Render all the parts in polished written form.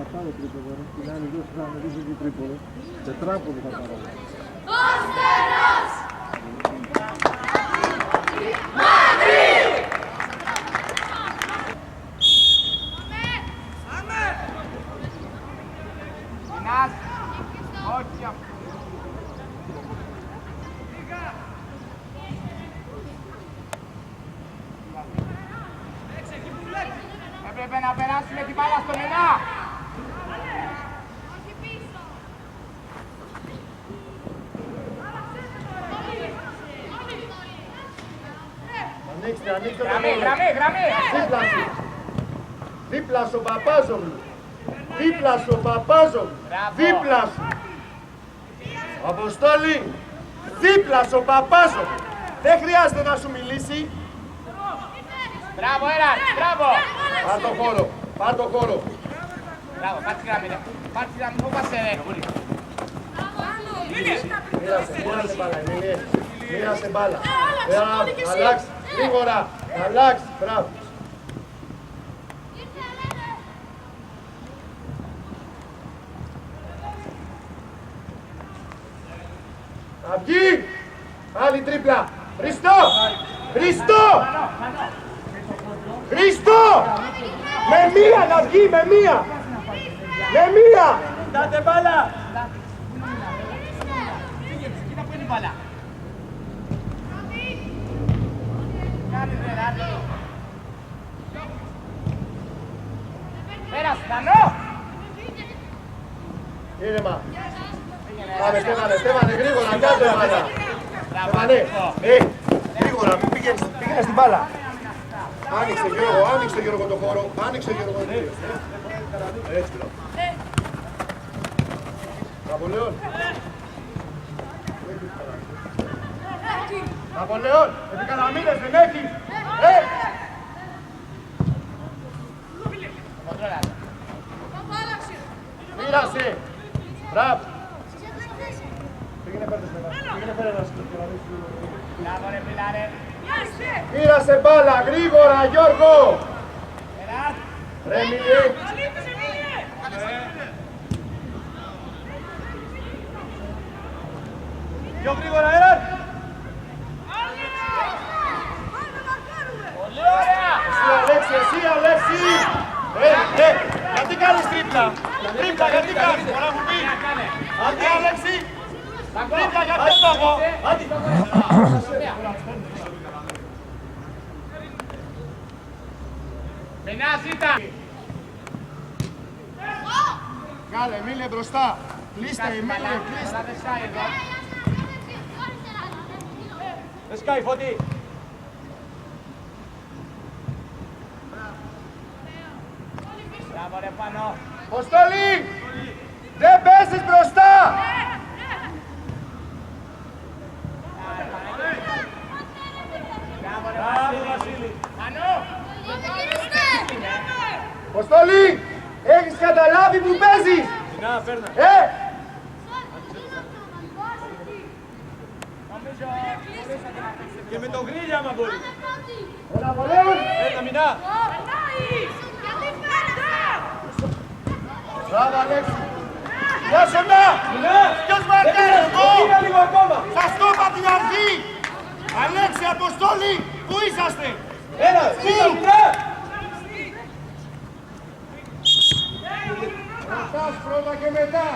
Θα πάρω τρίποδο, την άλλη δόση θα με δείξει και τρίποδο. Τετράποδο θα πάρω. Άστερος! Μαύρη! Νάς, όχι αυτό. Έπρεπε να περάσουμε την μπάλα στο Μενά. Ανοίξτε το Γραμμή. Δίπλα σου. Δίπλα στον Παπάζογλου. Δίπλα στον Παπάζογλου. Δίπλα σου. Αποστόλη. Δίπλα στον Παπάζογλου. Δεν χρειάζεται να σου μιλήσει. Μπράβο, Έραν, μπράβο. Πάρ' το χώρο. Μπράβο, πάρ' τη γραμμή, ρε. Πάρ' τη γραμμή, πού πας, ρε. Μοίρασε μπάλα, μοίρασε μπάλα. Αλλάξει, γρήγορα. Αλλάξει, μπράβο. Θα βγει! Άλλη τρίπλα! Χριστό! Με μία να βγει, με μία! Δάτε μπάλα. Κοίτα που είναι η μπάλα. Κάνεις, ρε, Ράνη. Πέρασε, Δανό. Ήρεμα. Πάμε, Στέφανε, γρήγορα, κάτω μπάλα. Στέφανε, γρήγορα, μην πήγαινε στην μπάλα. Άνοιξε Γιώργο το χώρο, Έτσι, μπράβο. Ναπολέον, επικαλαμίνες δεν έχεις. Μοίρασε. Μπράβο. Πήγαινε φέρε ένα σκηνό. Μπράβο, ρε, φιλάρε. Μοίρασε μπάλα, γρήγορα Γιώργο. Ρε Μιλή. Πιο γρήγορα, Έραν. Πολύ ωραία. Εσύ Αλέξη. Γιατί κάνεις τρίπλα. Γιατί κάνεις, μπορώ να μου πεις. Άντε Αλέξη. Τρίπλα, γιατί το έχω. Μενά, ζήτα. Κάλε, Εμίλε μπροστά. Κλείστε, Εμίλε, κλείστε. Δεν σκάει εδώ. Δεν σκάει, Φώτη. Μπράβο, ρε, πάνω. Αποστόλη! Δεν πέσεις μπροστά! Μπράβο, ρε, Βασίλη. Πάνω. Αποστόλη! Έχεις καταλάβει που παίζεις! Να, παίρνα. Και με το γκρίλι άμα μπορεί. Έλα, Βολέον! Παίρνα, Μινά. Μπράβο, Αλέξη! Γεια σου, να! Ποιος μαρκάρει εγώ! Λίγο ακόμα. Σας το είπα την αρχή! Αλέξη, Αποστόλη, πού είσαστε! Έλα, σίγα, μπρά. Ρωτάς πρώτα και μετά!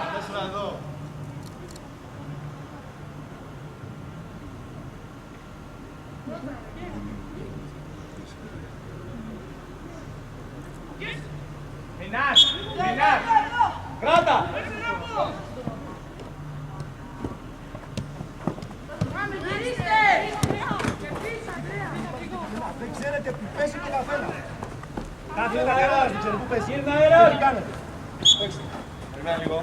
Μινάς, Μινάς. Κράτα. Δεν ξέρετε που πέσει το καθένα. Καθένα Ένας δεν ξέρει που πέσει. Γύρνα, Έραν. Τι κάνετε. Παίξτε. Περιμένω λίγο.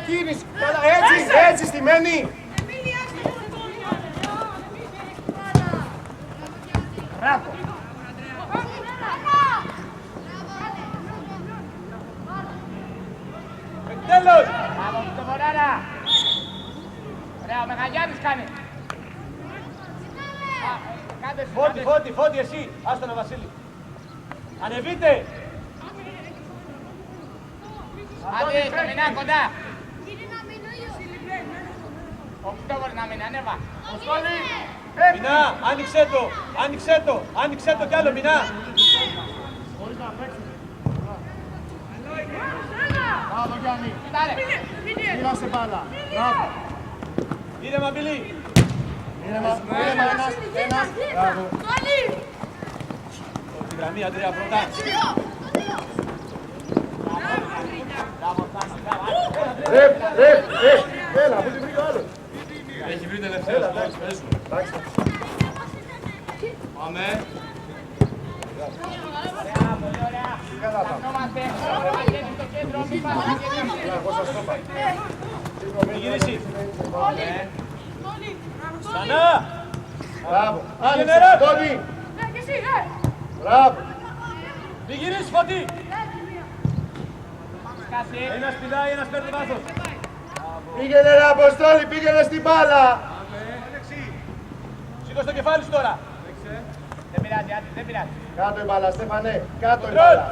Κίνηση. Καλά, έτσι στημένη. Μπράβο. Τέλος. Μπράβο, το Μωράρα. Ωραία, ο Μεγαλιάδης κάνει. Φώτη, εσύ. Άστο να Βασίλη. Ανεβείτε. Άντε, στο Μινά, κοντά. Όχι το μπορεί να μείνει, ανέβα. Μινά, άνοιξέ το κι άλλο, Μινά. Μπράβο Γιάννη. Κοίταρε. Μοίρασε μπάλα. Μπράβο. Ήρεμα, Μπιλή. Ένας. Μπράβο. Τη γραμμή, Αντρέα, πρώτα. Έλα, πού την βρήκε ο άλλος. Έχει βρει τελευταίο. Εντάξει. Πάμε. Ωραία, πολύ ωραία. Καθόμαστε. Ωραία, στο κέντρο, μην πάμε. Μην γυρίσει. Ξανά. Μπράβο. Άνοιξε, Άνοιξε, Τόνι. Μπράβο. Μην γυρίσει, Φώτη. Σκάσε. Ένας πηδάει, ένας παίρνει βάθος. Πήγαινε ρε Αποστόλη, πήγαινε στην μπάλα. Σήκω το κεφάλι σου τώρα. Δεν πειράζει, άντε, δεν πειράζει. Κάτω η μπάλα, Στέφανε. Κάτω η μπάλα.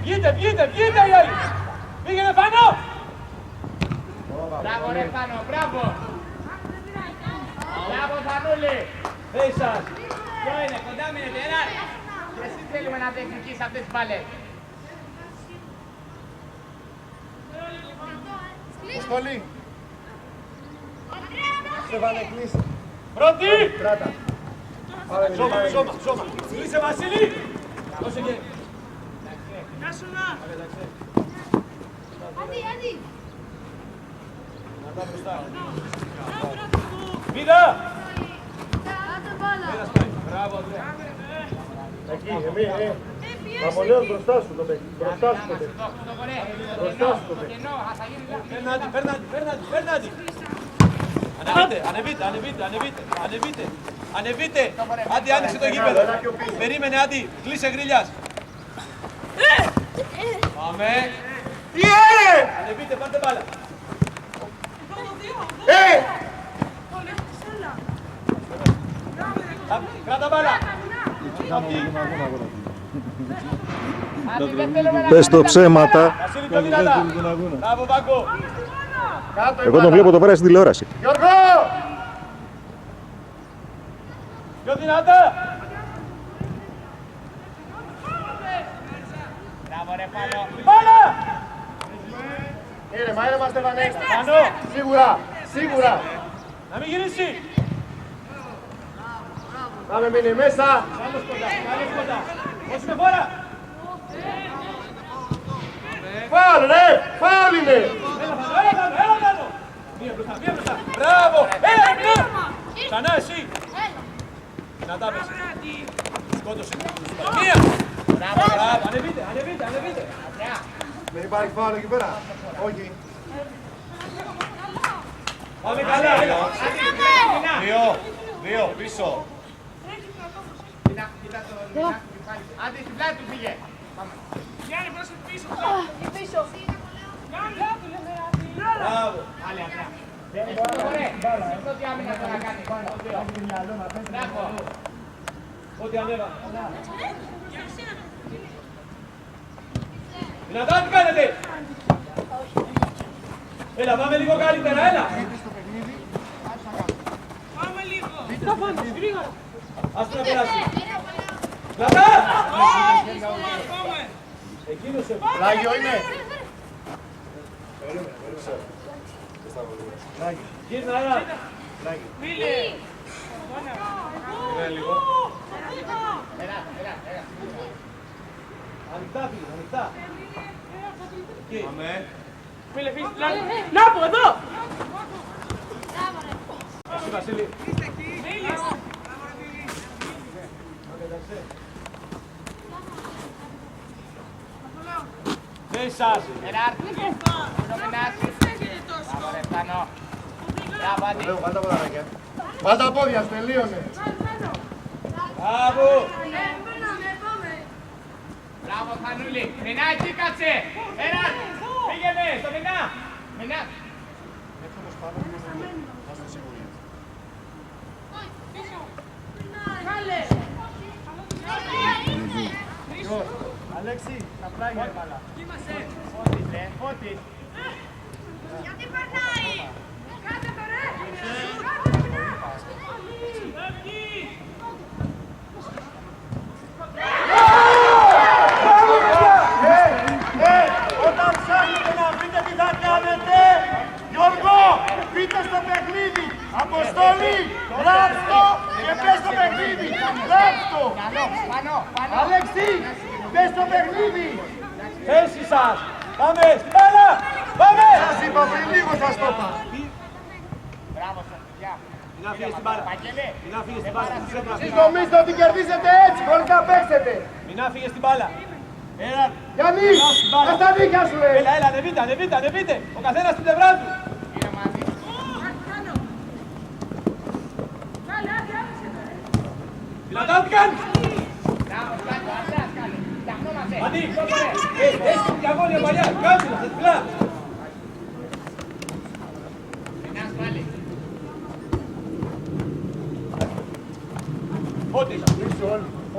Βγείτε οι άλλοι. Πήγαινε πάνω. Μπράβο ρε Πάνο, μπράβο. Μπράβο Θανούλη. Hey σας. Ποιο είναι, κοντά μείνετε, ένα. Εσύ θέλουμε να διεκδικείς αυτές τις μπάλες. Αποστόλη. Στέφανε, κλείσε. Πρώτη. Κράτα. Σώμα. Κλείσε, Βασίλη. Δώσε και. Να τα μπροστά. Βίδα. Μπράβο, Αντρέα. Εκεί, εμείς. Ναπολέον μπροστά σου το παίκτη. Μπροστά σου το παίκτη. Μπροστά σου το παίκτη. Φέρναντι. Ανεβείτε. Άντι, άνοιξε το γήπεδο. Περίμενε, Άντι. Κλείσε Γρίλιας. Πάμε. Ανεβείτε, πάρτε μπάλα. Κράτα μπάλα. Πες το ψέματα. Βασίλη, πιο δυνατά. Μπράβο, Βάγκο. Κάτω η Εγώ τον μπάλα. βλέπω το πέρα στην τηλεόραση. Γιώργο! Πιο δυνατά. Μπράβο ρε Πάνο. Μπάλα. Ήρεμα, Στέφανε. Πάνω. Σίγουρα. Να μην γυρίσει. Πάμε, μείνει μέσα. Άλλος κοντά. Όχι με φόρα. Φάουλ, ρε! Φάουλ είναι! Έλα πάνω. Μία μπροστά. Μπράβο. Έλα. Ξανά εσύ. Να τα πες. Σκότωσε. Μία. Μπράβο. Ανεβείτε. Δεν υπάρχει φάουλ εκεί πέρα. Όχι. Πάμε καλά. Δύο. Πίσω. Κοίτα το Μινά. Άντε, στην πλάτη του πήγε. Πάμε. Μπράβο. Άλλη Αντρέα. Ωραία. Αυτό τι άμυνα τώρα κάνει. Μπράβο. Ό,τι ανέβα. Δυνατά τι κάνετε. Έλα, πάμε λίγο καλύτερα, έλα. Πάμε λίγο. Ας να περάσει. Κρατά. Εκείνος σε... Πλάγιο είναι. Γύρνα, έλα. Έλα. Ανοιχτά, φίλε, ανοιχτά. Εκεί. Πάμε. Να από εδώ! Εσύ, Βασίλη. Δεν σας. Εράρτη. Το Μινάς. Μπράβο ρε Πάνο. Μπράβο Άντι. Βάλ' τα ποδαράκια. Βάλ' τα πόδια, τελείωνε. Μπράβο. Μπράβο Θανούλη. Μινά εκεί κάτσε. Εράρτη. Πήγαινε στο Μινά. Μινά. έξω το σπάνο και είμαστε σίγουροι. Αλέξη, τα πλάγια η μπάλα. Φώτη. Γιατί περνάει! Κάτε το ρε! Όταν ψάχνετε να βρείτε τι θα κάνετε, Γιώργο, πείτε στο παιχνίδι. Αποστολή, γράψτο και πες στο παιχνίδι. Γράψτο. Αλέξη, πες στο παιχνίδι. Θέση σας. Πάμε στην μπάλα. Πάμε. Σας είπα πριν λίγο, σας το είπα. Μην να φύγεις στην μπάλα. Μην να φύγεις στην μπάλα. Εσείς νομίζετε ότι κερδίσετε έτσι, χωρίς να παίξετε. Μην να φύγεις στην μπάλα. Έλα. Γιάννη, ας τα δίκια σου λέει. Έλα, ανεβείτε, ανεβείτε, ανεβείτε. Ο καθένας στην πλευρά του. Δυνατά τι κάνεις. Αντί, έχεις την διαγώνια παλιά. Κάτσε να σε τυπλά. Φώτης.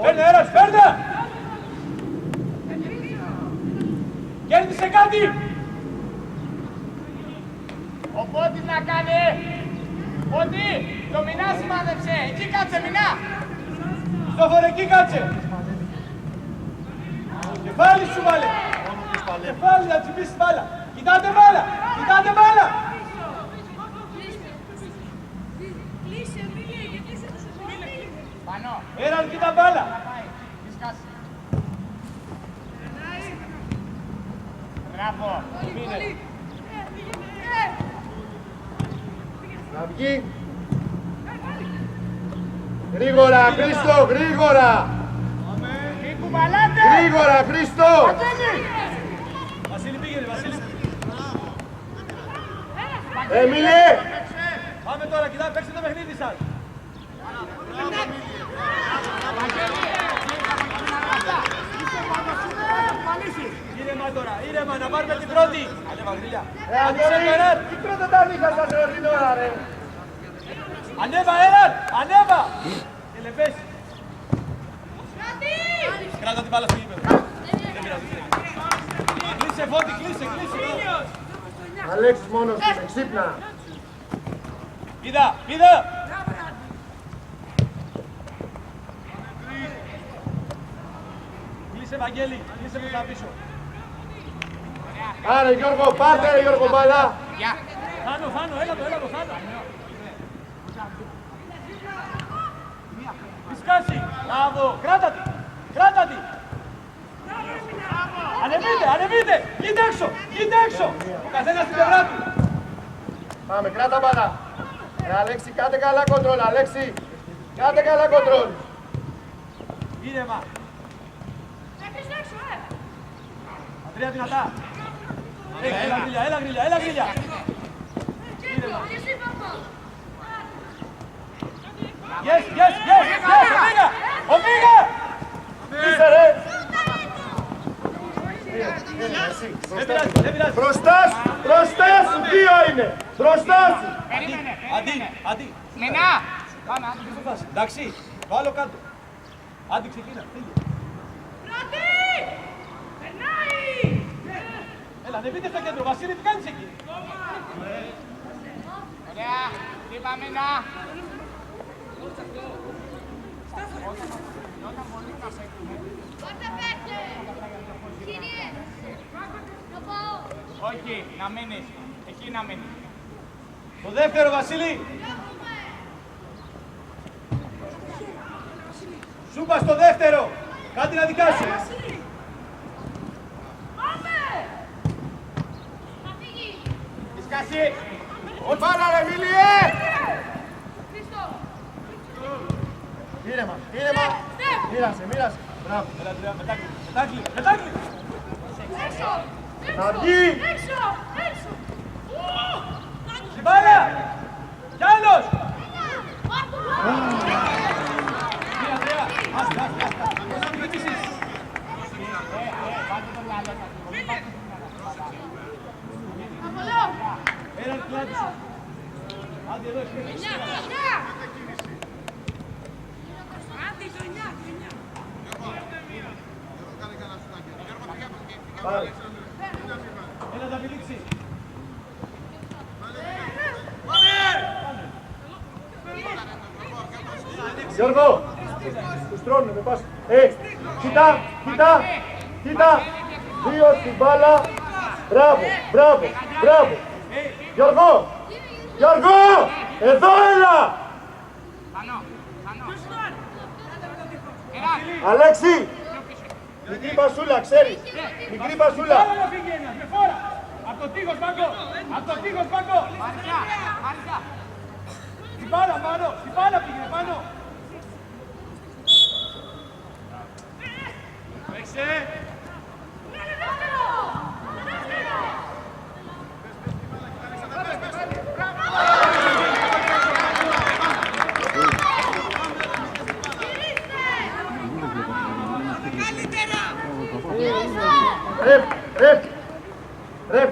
Παίρνε αέρας, παίρνε. Κέρδισε κάτι. Ο Φώτης να κάνει! Φώτη, το Μινά σημάδεψε! Εκεί κάτσε, Μινά! Στο φορεκί κάτσε. Κεφάλι σου βάλε. Κεφάλι να τσιμπήσεις μπάλα. Κοιτάτε μπάλα. Κοιτάτε μπάλα. Κλείσε, Μίλη, γιατί είσαι τόσο πολύ. Πανώ! Έναν κοίτα μπάλα. Μη σκάσει. Μπράβο! Να βγει. Γρήγορα, Χρήστο, γρήγορα. Μη κουβαλάτε! Γρήγορα, Χρήστο. Βασίλη πήγαινε, Βασίλη. Έμιλε. Πάμε τώρα, κοιτάξτε, παίξτε το παιχνίδι σας. Ήρεμα τώρα, ήρεμα, να πάρουμε την πρώτη. Ανέβα, γρήλια. Άνοιξε το έναν. Τι πρώτα τα νύχα σας ρε την ώρα ρε. Ανέβα, έναν, ανέβα. Και λεπέσει. Κράτα την μπάλα στο γήπεδο. Δεν πειράζει. Κλείσε, Φώτη, κλείσε, κλείσε. Αλέξης μόνος είναι, ξύπνα. Πήδα, πήδα. Κλείσε, Βαγγέλη, κλείσε προς τα πίσω. Πάρε Γιώργο, πάρτε ρε Γιώργο μπάλα. Θάνο, Θάνο, έλα το Θάνο. Μη σκάσει. Μπράβο, κράτα τη, κράτα τη. Ανεβείτε, ανεβείτε, κοίτα έξω, κοίτα έξω. Ο καθένας στην πλευρά του. Πάμε, κράτα μπάλα. Ρε Αλέξη, κάτε καλά κοντρόλ, Αλέξη. Κάτε καλά κοντρόλ. Ήρεμα. Αντρέα, δυνατά. Έλα γρήλια, έλα γρήλια, έλα γρήλια. Yes, yes, yes, yes, ο Μίγα. Είσαι ρε. Δεν πειράζει, δεν πειράζει. Μπροστά σου, δύο είναι. Μπροστά σου. Περίμενε, Αντί. Μινά! Πάμε, άντε. Εντάξει, βάλω κάτω. Άντε, ξεκίνα, φύγε. Έλα, ανεβείτε στο κέντρο. Βασίλη, τι κάνεις εκεί. Ωραία, είπα Μινά! Όχι, να μείνεις. Εκεί να μείνεις. Το δεύτερο, Βασίλη. Σούπα στο δεύτερο. Κάτι να δικάσει. Σκάσει! Μπάλα ρε Μίλιε. Ήρεμα, ήρεμα. Μοίρασε. Μπράβο. Έλα, Αντρέα, μετάκλει. Να βγει. Στην μπάλα. Κι άλλος. Κύριε Ανδρέα, άστα. Πώς θα την κρατήσεις. Πάτε το μυαλό σας. Έλα, πλάτη σου. Άντε εδώ, έχεις. Άντε το 9. Έλα τα μιλήξει. Γιώργο, τους τρώνε με πάση. Κοίτα. Δύο στην μπάλα. Μπράβο. Γιώργο, εδώ έλα. Αλέξη, μικρή πασούλα, ξέρεις. Μικρή πασούλα. Πάρα να φύγει ένας, με φόρα. Απ' το τείχος μπακό. Στην μπάλα πάνω, πήγαινε πάνω. Παίξε. Ρεφ,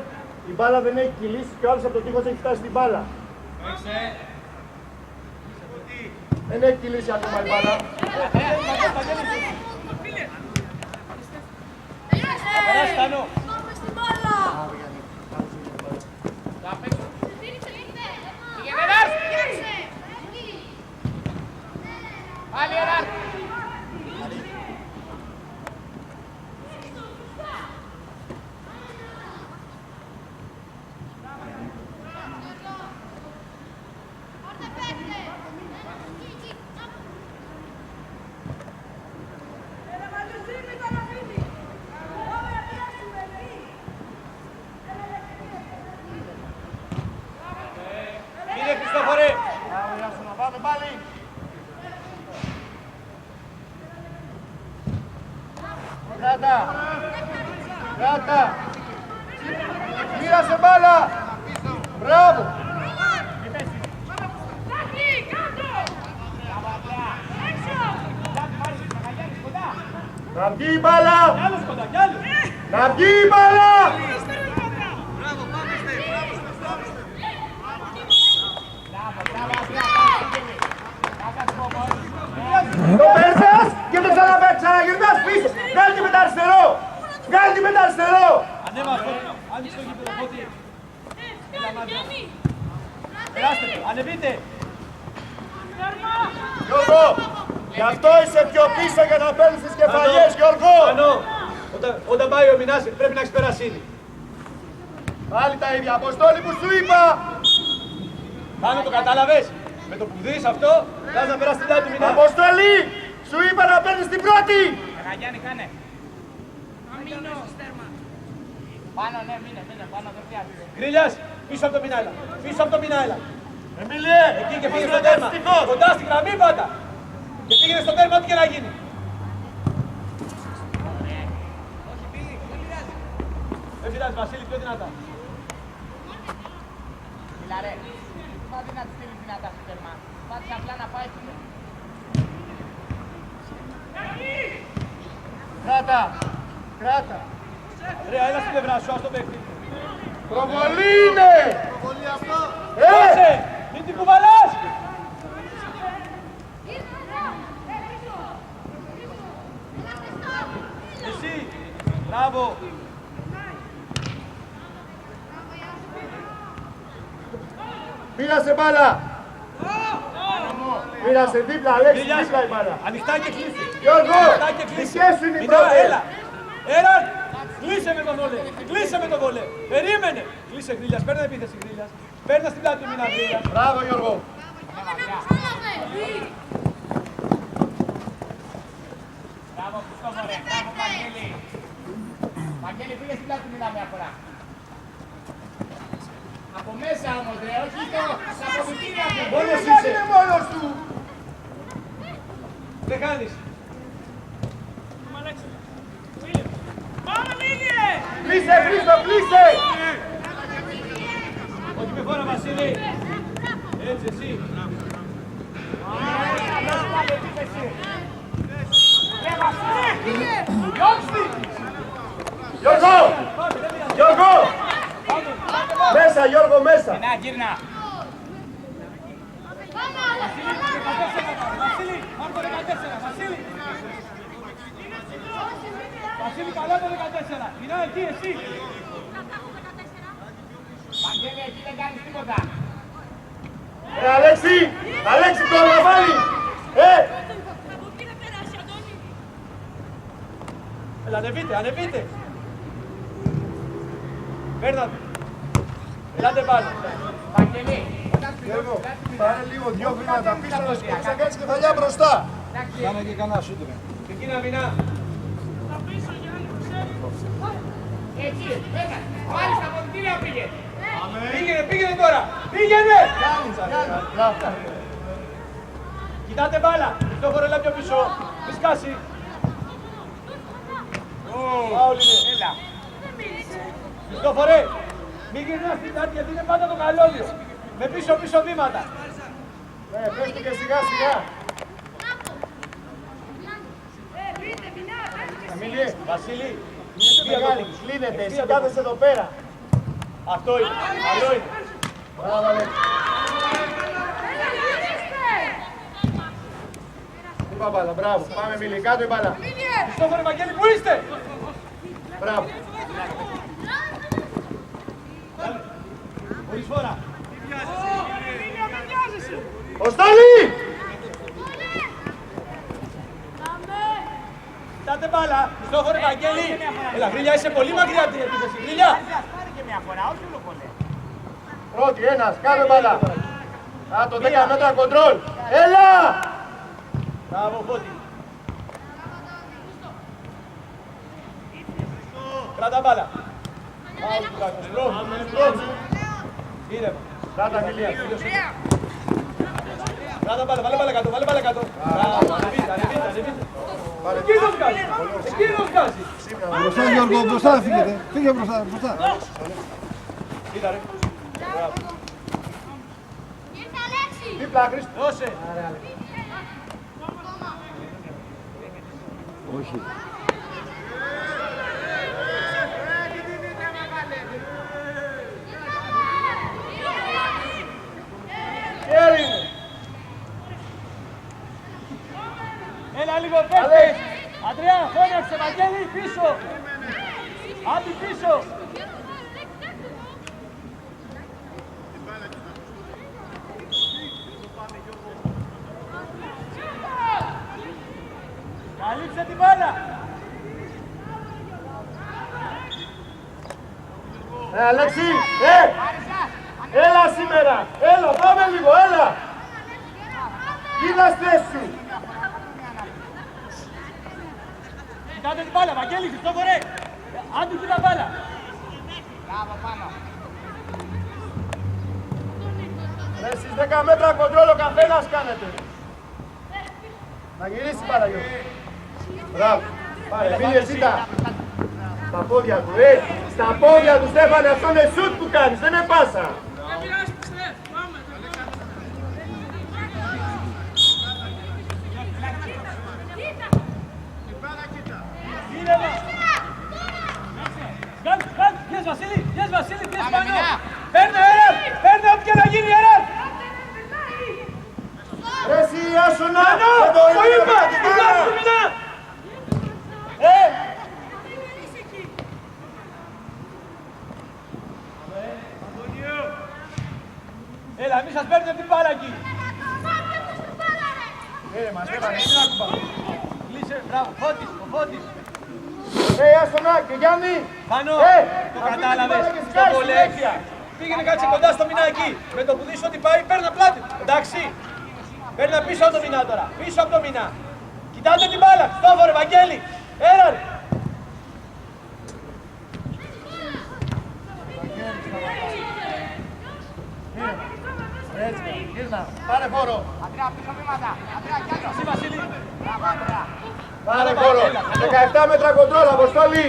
η μπάλα δεν έχει κυλήσει και ο άλλος από το τείχος έχει φτάσει στην μπάλα. Δεν έχει κυλήσει ακόμα η μπάλα. Περάσει Τάνο. Πάμε στην μπάλα. Πάλι Εράρ. Κύριε Χριστόφορε. Πάμε πάλι. Κράτα. Μοίρασε μπάλα. Μπράβο. Να βγει η μπάλα. Άλλος κοντά, κι άλλος. Να βγει η μπάλα. Το παίρνεις και το ξαναγυρνάς πίσω. Βγάλει τη με τα αριστερό. Ανέβα αυτό. Άνοιξε το γήπεδο, Φώτη. Έλα, μάτια. Περάστε το. Ανεβείτε. Γιώργο, γι' αυτό είσαι πιο πίσω για να παίρνεις τις κεφαλιές, Γιώργο. Ανώ. Όταν πάει ο Μινάς πρέπει να έχεις περασίνει. Πάλι τα ίδια, Αποστόλη που σου είπα. Πάνω το κατάλαβες. Με το που δεις αυτό, θες να περάσει την πλάτη του Μινά. Αποστολή, σου είπα να παίρνεις την πρώτη. Γιάννη, κάνε. Πάνω, ναι, μείνε, πάνω, δεν χρειάζεται. Γκρίλιας, πίσω από το Μινάιλα. Πίσω από το Μινάιλα. Εμίλιε, Εκεί και πήγε στο τέρμα. Κοντά στη γραμμή πάντα. Και πήγαινε στο τέρμα, ό,τι και να γίνει. Δεν πειράζει, Βασίλη, πιο δυνατά. Φιλαρέ, πάτε να τη στείλεις δυνατά στο τέρμα. Πάτε απλά να πάει στο τέρμα. Κράτα. Ρε, έλα στην πλευρά σου, αυτό παίχνει. Προβολή είναι. Κάτσε, μην την κουβαλάς. Εσύ, μπράβο. Μοίρασε μπάλα. Μοίρασε δίπλα, Αλέξη, δίπλα η μπάλα. Ανοιχτά και κλείσει. Γιώργο, Ανοιχτά και κλείσει. δικές σου είναι οι Μινά, πρώτες. έλα. Έλα, κλείσε με το βολέ. Κλείσε με το βολέ. Περίμενε. Κλείσε, Γκρίλιας. Παίρνε επίθεση, Γκρίλιας. Παίρνε στην πλάτη του Μινά, Γκρίλιας. Μπράβο, Γιώργο. Μπράβο, Χριστόφορε, μπράβο, Βαγγέλη. Βαγγέλη, πήγε στην πλάτη του Μινά μια φορά. Από μέσα όμως, ρε, όχι στα αποδυτήρια. Μόνος είσαι. Είναι μόνος του. Δεν κάνεις. Πάμε, Μίλιε! Κλείσε, Χρήστο, κλείσε. Όχι με φόρα, Βασίλη. Έτσι, εσύ. Γιώργο, Γιώργο, μέσα Μέσα, Γιώργο, μέσα. Να, γύρνα. Βασίλη, Μάρκο 14, Βασίλη. Βασίλη, καλά το 14. Γυρνά εκεί, εσύ. Βαγγέλη, εκεί δεν κάνεις τίποτα. Αλέξη, Αλέξη, το αναβάλει. Από εκεί να περάσει, Αντώνη. Έλα, ανεβείτε, ανεβείτε. Παίρνατε. Ελάτε πάνω. Βαγγέλη, όταν Γιώργο, πληρώσεις, πάρε λίγο δυο βήματα πίσω, να κάνεις κεφαλιά μπροστά. Κάνε και κανένα σούτ. Εκεί να μηνά. έτσι, πέρα. Πάλι στα ποδητήρια πήγε. Πήγαινε, πήγαινε τώρα. Πήγαινε. Κοιτάτε μπάλα. Το χωρέλα πιο πίσω. Μη σκάσει. Φάουλ είναι. Έλα. Χριστόφορε, μην γυρνάς στην πλάτη γιατί είναι πάντα το καλώδιο. Με πίσω-πίσω βήματα. Πες του και σιγά σιγά. Πείτε, Μινά, πες και εσύ. Εμίλη, Βασίλη, είσαι μεγάλη, κλείνεται, εσύ κάθεσαι εδώ πέρα. αυτό είναι. Καλό είναι. Μπράβο, Αλέξη. Είπα μπάλα, μπράβο. Πάμε, Εμίλη, κάτω η μπάλα. Χριστόφορε, Βαγγέλη, πού είστε. Μπράβο. Χωρίς φορά. Οστόλη! Κοιτάτε μπάλα. Χριστόφορε, Βαγγέλη. Έλα, Γρίλια, είσαι πολύ μακριά από την επίθεση. Γρίλια. Πάρε και μια φορά, όχι όλο κολλέ. Πρώτη, ένας, κάτω η μπάλα. Κάτω, 10 μέτρα κοντρόλ. Έλα! Μπράβο, Φώτη. Κράτα μπάλα. Πάω του κάτω. Στρόβι. Ήρεμα. Κράτα, Εμίλη. Κράτα μπάλα, βάλε μπάλα κάτω, βάλε μπάλα κάτω. Μπράβο, ανεβείτε, ανεβείτε. Εκείνος βγάζει. Εκείνος βγάζει. Μπροστά, Γιώργο, μπροστά φύγετε. Φύγε μπροστά, μπροστά. Κοίτα ρε. Δίπλα, Χρήστο. Δώσε. Όχι. Χέρι είναι. Έλα λίγο παίχτες. Αντρέα, φώναξε, Βαγγέλη, πίσω. Άντι πίσω. Καλύψε την μπάλα. Αλέξη, έλα σήμερα. Έλα, πάμε λίγο, έλα. Κοίτα θέση σου. Κοιτάτε την μπάλα, Βαγγέλη, Χριστόφορε. Άντι κοίτα μπάλα. Μπράβο, πάνω. Εσείς 10 μέτρα κοντρόλ ο καθένας κάνετε. Να γυρίσει πάρα Γιώργο. Μπράβο. Πάρε, Εμίλη, εσύ στα πόδια του, στα πόδια του, Στέφανε, αυτό είναι σουτ που κάνεις, δεν είναι πάσα. Ήρεμα. Πιες Βασίλη, πιες Βασίλη, πιες πάνω. Παίρνε έναν, παίρνε ό,τι και να γίνει έναν. Ρε εσύ, Άσονα, Πάνω, δεν το το είδα είπα, την κοιτάξτε μπάλα. το μηνά. Έλα, μη σας παίρνετε την μπάλα εκεί. Στέφανε, μην ακουμπάμε. Κλείσε, μπράβο, Φώτης, ο Φώτης. Άσονα και Γιάννη. Πάνω, το αυτή την κατάλαβες, μπάλα και στο σκάει βολέ. συνέχεια. Πήγαινε κάτσε κοντά στο μηνά εκεί. Με το που δεις ότι πάει, παίρνα πλάτη. Εντάξει. Παίρνα πίσω από το μηνά τώρα, πίσω από το μηνά. Κοιτάτε την μπάλα, Χριστόφορε, Βαγγέλη. Έλα ρε. Έτσι, γύρνα, πάρε χώρο. Αντρέα, πίσω βήματα. Αντρέα, κι άλλο. Εσύ Βασίλη. Μπράβο, Αντρέα. Πάρε χώρο. 17 μέτρα κοντρόλ, Αποστόλη.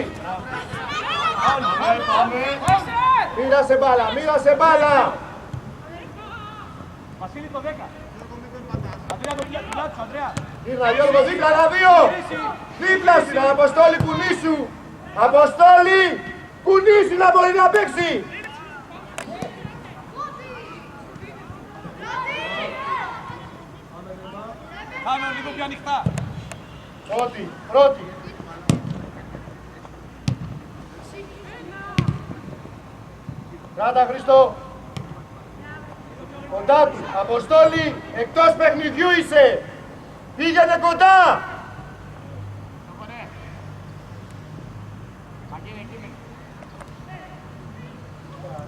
Μοίρασε μπάλα, μοίρασε μπάλα. Βασίλη το 10. Αντρέα το πλάτη σου, Αντρέα. Γύρνα Γιώργο, δίπλα, άλλα δύο. Δίπλα σου, Αποστόλη, κουνήσου. Αποστόλη, κουνήσου να μπορεί να παίξει. Πάμε λίγο πιο ανοιχτά. Πρώτη. Κράτα Χρήστο. Κοντά του. Αποστόλη, εκτός παιχνιδιού είσαι. Πήγαινε κοντά.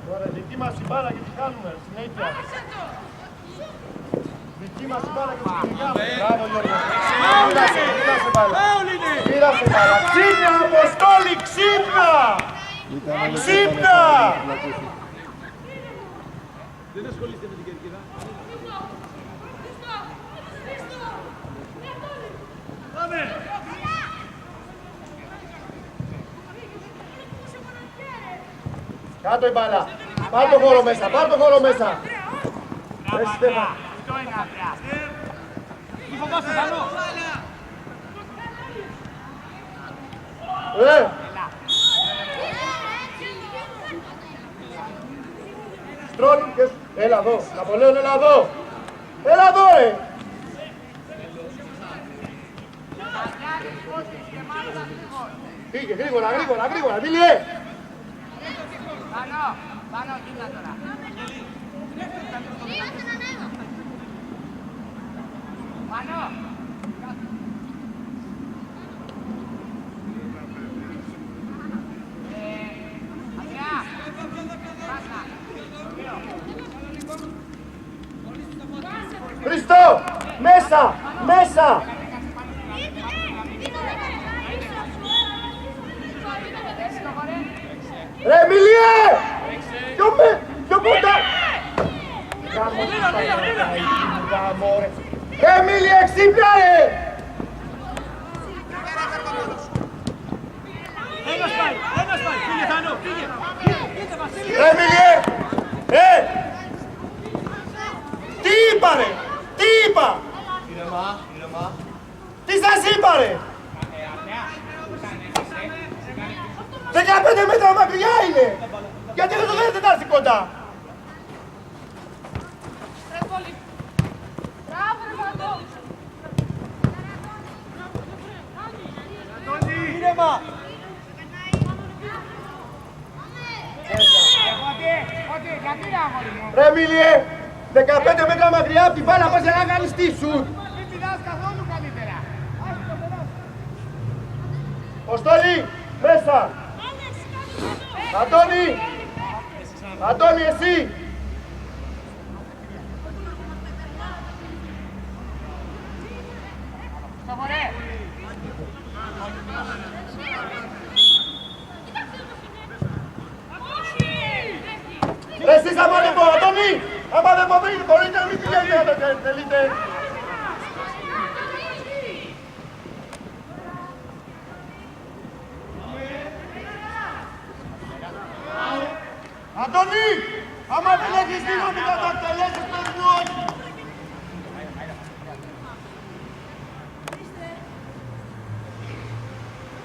Τώρα δική μας η μπάλα και τι κάνουμε συνέχεια. Δική μας η μπάλα και τι κάνουμε. Μπράβο Γιώργο. Πήρασε μπάλα. Πήρασε μπάλα. Ξύπνα Αποστόλη, ξύπνα. Ξύπνα. Δεν ασχολείστε με την κερκίδα. Πάμε! Κάτω η μπάλα. Πάρ' το χώρο μέσα, πάρ' το χώρο μέσα. Εσύ Στέφαν. Αυτό είναι αυρά. Μη φοβάσαι, Δανό. Στρώνει και... Έλα εδώ, Ναπολέον, έλα εδώ. Έλα εδώ, ρε. Πήγε, γρήγορα, Μίλιε. Πάνω, κοίτα τώρα. Πάνω. Αυρά. Χριστό, μέσα. Ρε Μίλιε. Πιο κοντά. Ρε Μίλιε, ξύπνα ρε. Ένας πάει. Πήγε, Δανό, πήγε. Είτε, Βασίλη. Ρε Μίλιε. Τι είπα ρε. Ήρεμα. Τι σας είπα ρε. 15 μέτρα μακριά είναι. Γιατί δεν το δείτε να έρθει κοντά. Μπράβο, ρε Μαντώ. Ήρεμα. Ότι, γιατί ρε αγόρι μου. Ρε Μίλιε, 15 μέτρα μακριά από την μπάλα πας να κάνεις τι σουτ. Μην πηδάς καθόλου καλύτερα. Αποστόλη, μέσα. Αντώνη, εσύ. Στο χωρέ. Ρε εσείς άμα δεν μπορείτε, Αντώνη, άμα δεν μπορείτε να μην πηγαίνετε να το θέλετε. Αντώνη, άμα δεν έχεις δύναμη να το εκτελέσεις, πες μου όχι.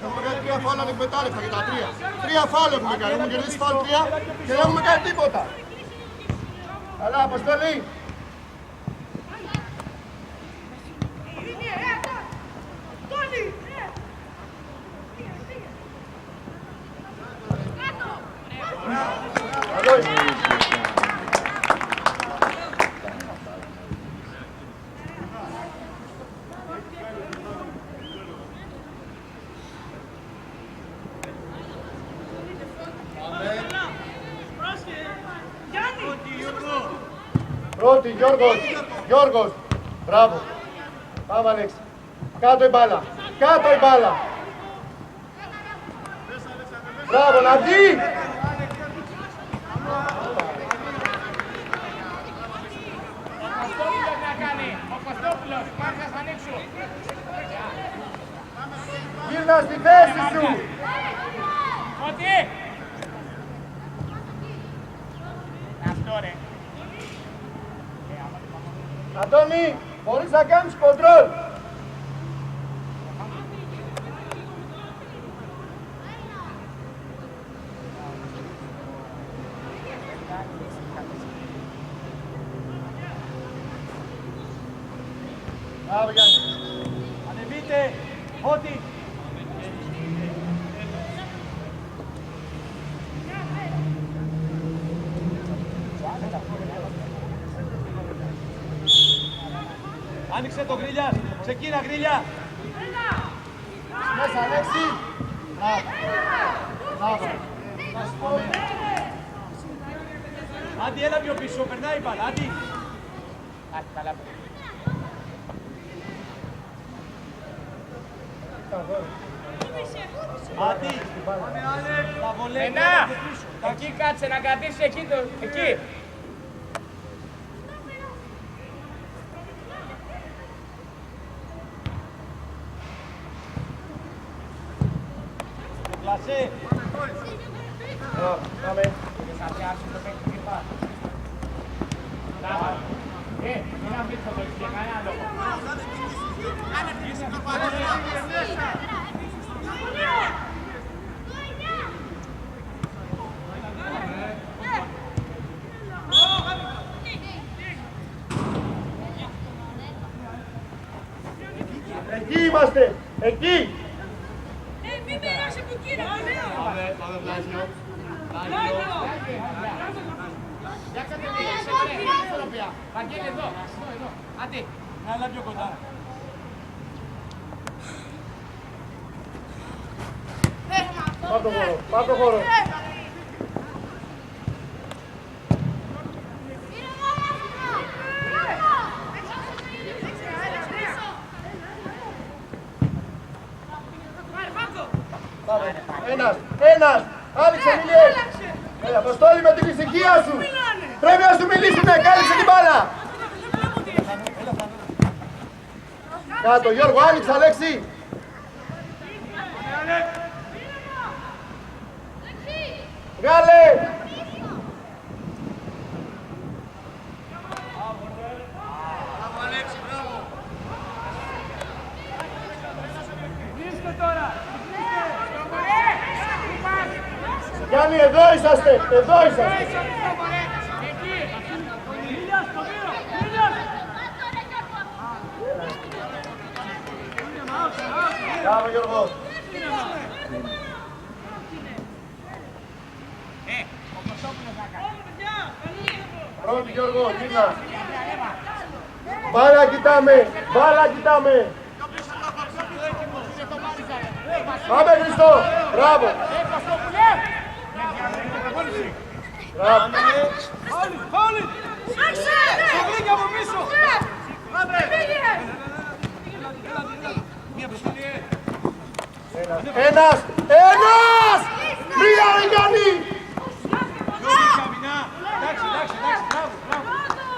Έχουμε κάνει 3 φάουλ ανεκμετάλλευτα για τα 3. 3 φάουλ έχουμε κάνει, έχουμε κερδίσει φάουλ 3 και δεν έχουμε κάνει τίποτα. Καλά, Αποστολή. Καλό είσαι. Πρώτη, Γιώργος. Μπράβο. Πάμε, Αλέξη. Κάτω η μπάλα. Μπράβο, να δει. Ο Κωστόπουλος, πάρε να σ' ανοίξω. Γύρνα στη θέση σου. Ότι. Αυτό ρε. Αντώνη, μπορείς να κάνεις κοντρόλ. Μπράβο Γιάννη. Φώτη. Άνοιξε το Γρίλιας. Ξεκίνα Γρίλια. Μέσα, Αλέξη. Μπράβο. Μπράβο. Άντι, έλα πιο πίσω. Περνάει η μπάλα. Άντι. Καλά. Άντι. Τα βολέ. Ένα! Εκεί κάτσε να κρατήσει εκεί το... Εκεί! Κλασέ. Πάμε. Θα πιάσουν το παίκτη και πά. Μπράβο. Μην αφήσεις το παίκτη για κανένα λόγο. Εκεί είμαστε. Εκεί. Μην περάσει από εκεί, ρε Μανέο. Πάμε, Βλάσιο. Για κατεβείτε, ισορροπία. Βαγγέλη εδώ, εδώ. Άντε. Έλα πιο κοντά. Πάρ' το χώρο. Πάρ' το χώρο. Ένας. Άνοιξε, Μίλιε. Έλα, Αποστόλη με την ησυχία σου. Πρέπει να σου μιλήσουνε. Κάλυψε την μπάλα. Κάτω, Γιώργο, άνοιξε, Αλέξη. Βγάλε. Γιάννη, εδώ είσαστε, εδώ είσαστε. Μπράβο, Γιώργο. Πρώτη, Γιώργο, κοίτα. Μπάλα κοιτάμε, μπάλα κοιτάμε. Πάμε, Χριστό. Μπράβο. Μπράβο. Φάουλι. Σοβλίκια από πίσω. Ένας. Μία, ρε Γιάννη.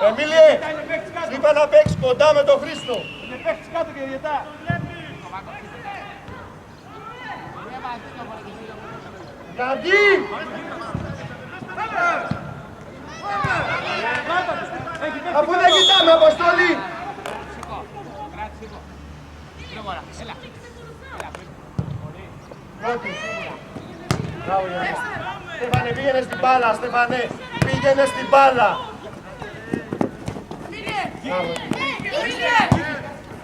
Εμίλιε, είπα να παίξεις κοντά με τον Χρήστο. Είναι παίχτης κάτω και διετά. Γιατί. Αφού δεν κοιτάμε, Αποστολή. Έλα. Πρώτη. Μπράβο, Γιώργο. Στέφανε, πήγαινε στην μπάλα, Στέφανε. Πήγαινε στην μπάλα. Μπράβο.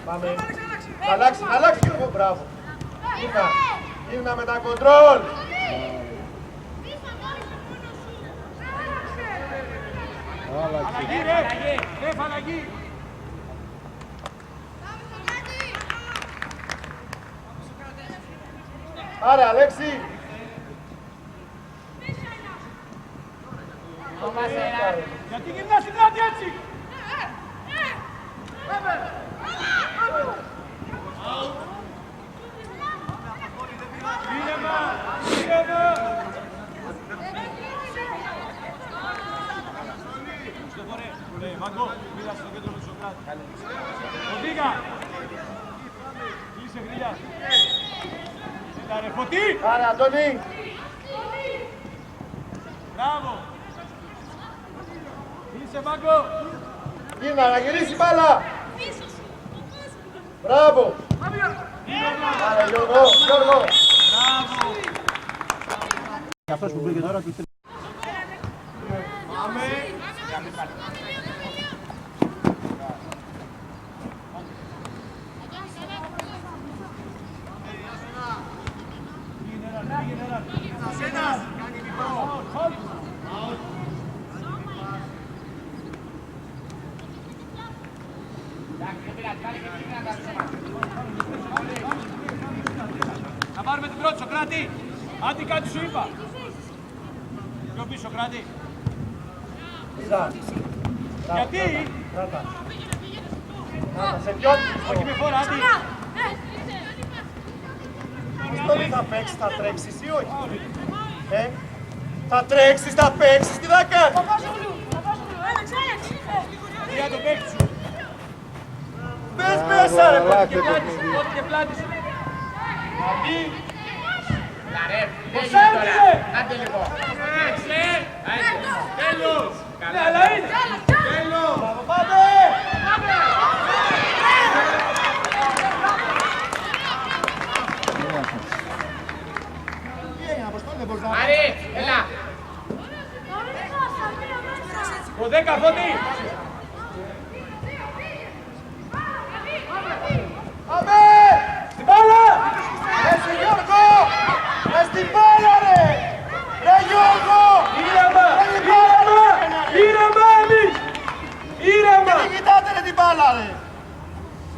Πάμε. Αλλάξει, Γιώργο. Μπράβο. Γύρνα με τα κοντρόλ. Αλλαγή ρε. Αλλαγή. Άρα, Αλέξη. Γιατί γυρνάς στην πλάτη έτσι. Μαγκό, μίλα στο κέντρο με τον Σοκράτη. Φωτίκα. Κλείσε Γρίλια. Κοίτα ρε, Φωτί. Άρα, Αντώνη. Μπράβο. Κλείσε Μαγκό. Γύρνα, να γυρίσει μπάλα. Μπράβο. Άρα, Γιώργο. Αυτός που μπήκε τώρα του Να πάρουμε την πρώτη, Σοκράτη. Άντι, κάτι σου είπα. Πιο πίσω, Σοκράτη. Γιατί? Σε ποιον? Όχι με φόρα, Άντι. Αποστόλη, θα παίξεις, θα τρέξεις ή όχι? Θα τρέξεις, θα παίξεις, τι θα κάνεις? Παπάζογλου, Τι να το παίξεις σου. Μπες μέσα ρε Πότε παιδί. και πλάτη σου, πότε και πλάτη σου. Αντί, Πώς άντρε! Άντε λίγο. Τέλος. Ναι, αλλά είναι. πάμε! Τι έγινε, Αποστόλη, δεν μπορείς να... Άρη, έλα. Το 10 Φώτη. Πάμε! Στην μπάλα. Εσύ Γιώργο! Μες στην μπάλα ρε! Ρε Γιώργο! Ήρεμα, ήρεμα, ήρεμα εμείς. Ήρεμα. Τι κοιτάτε ρε την μπάλα ρε!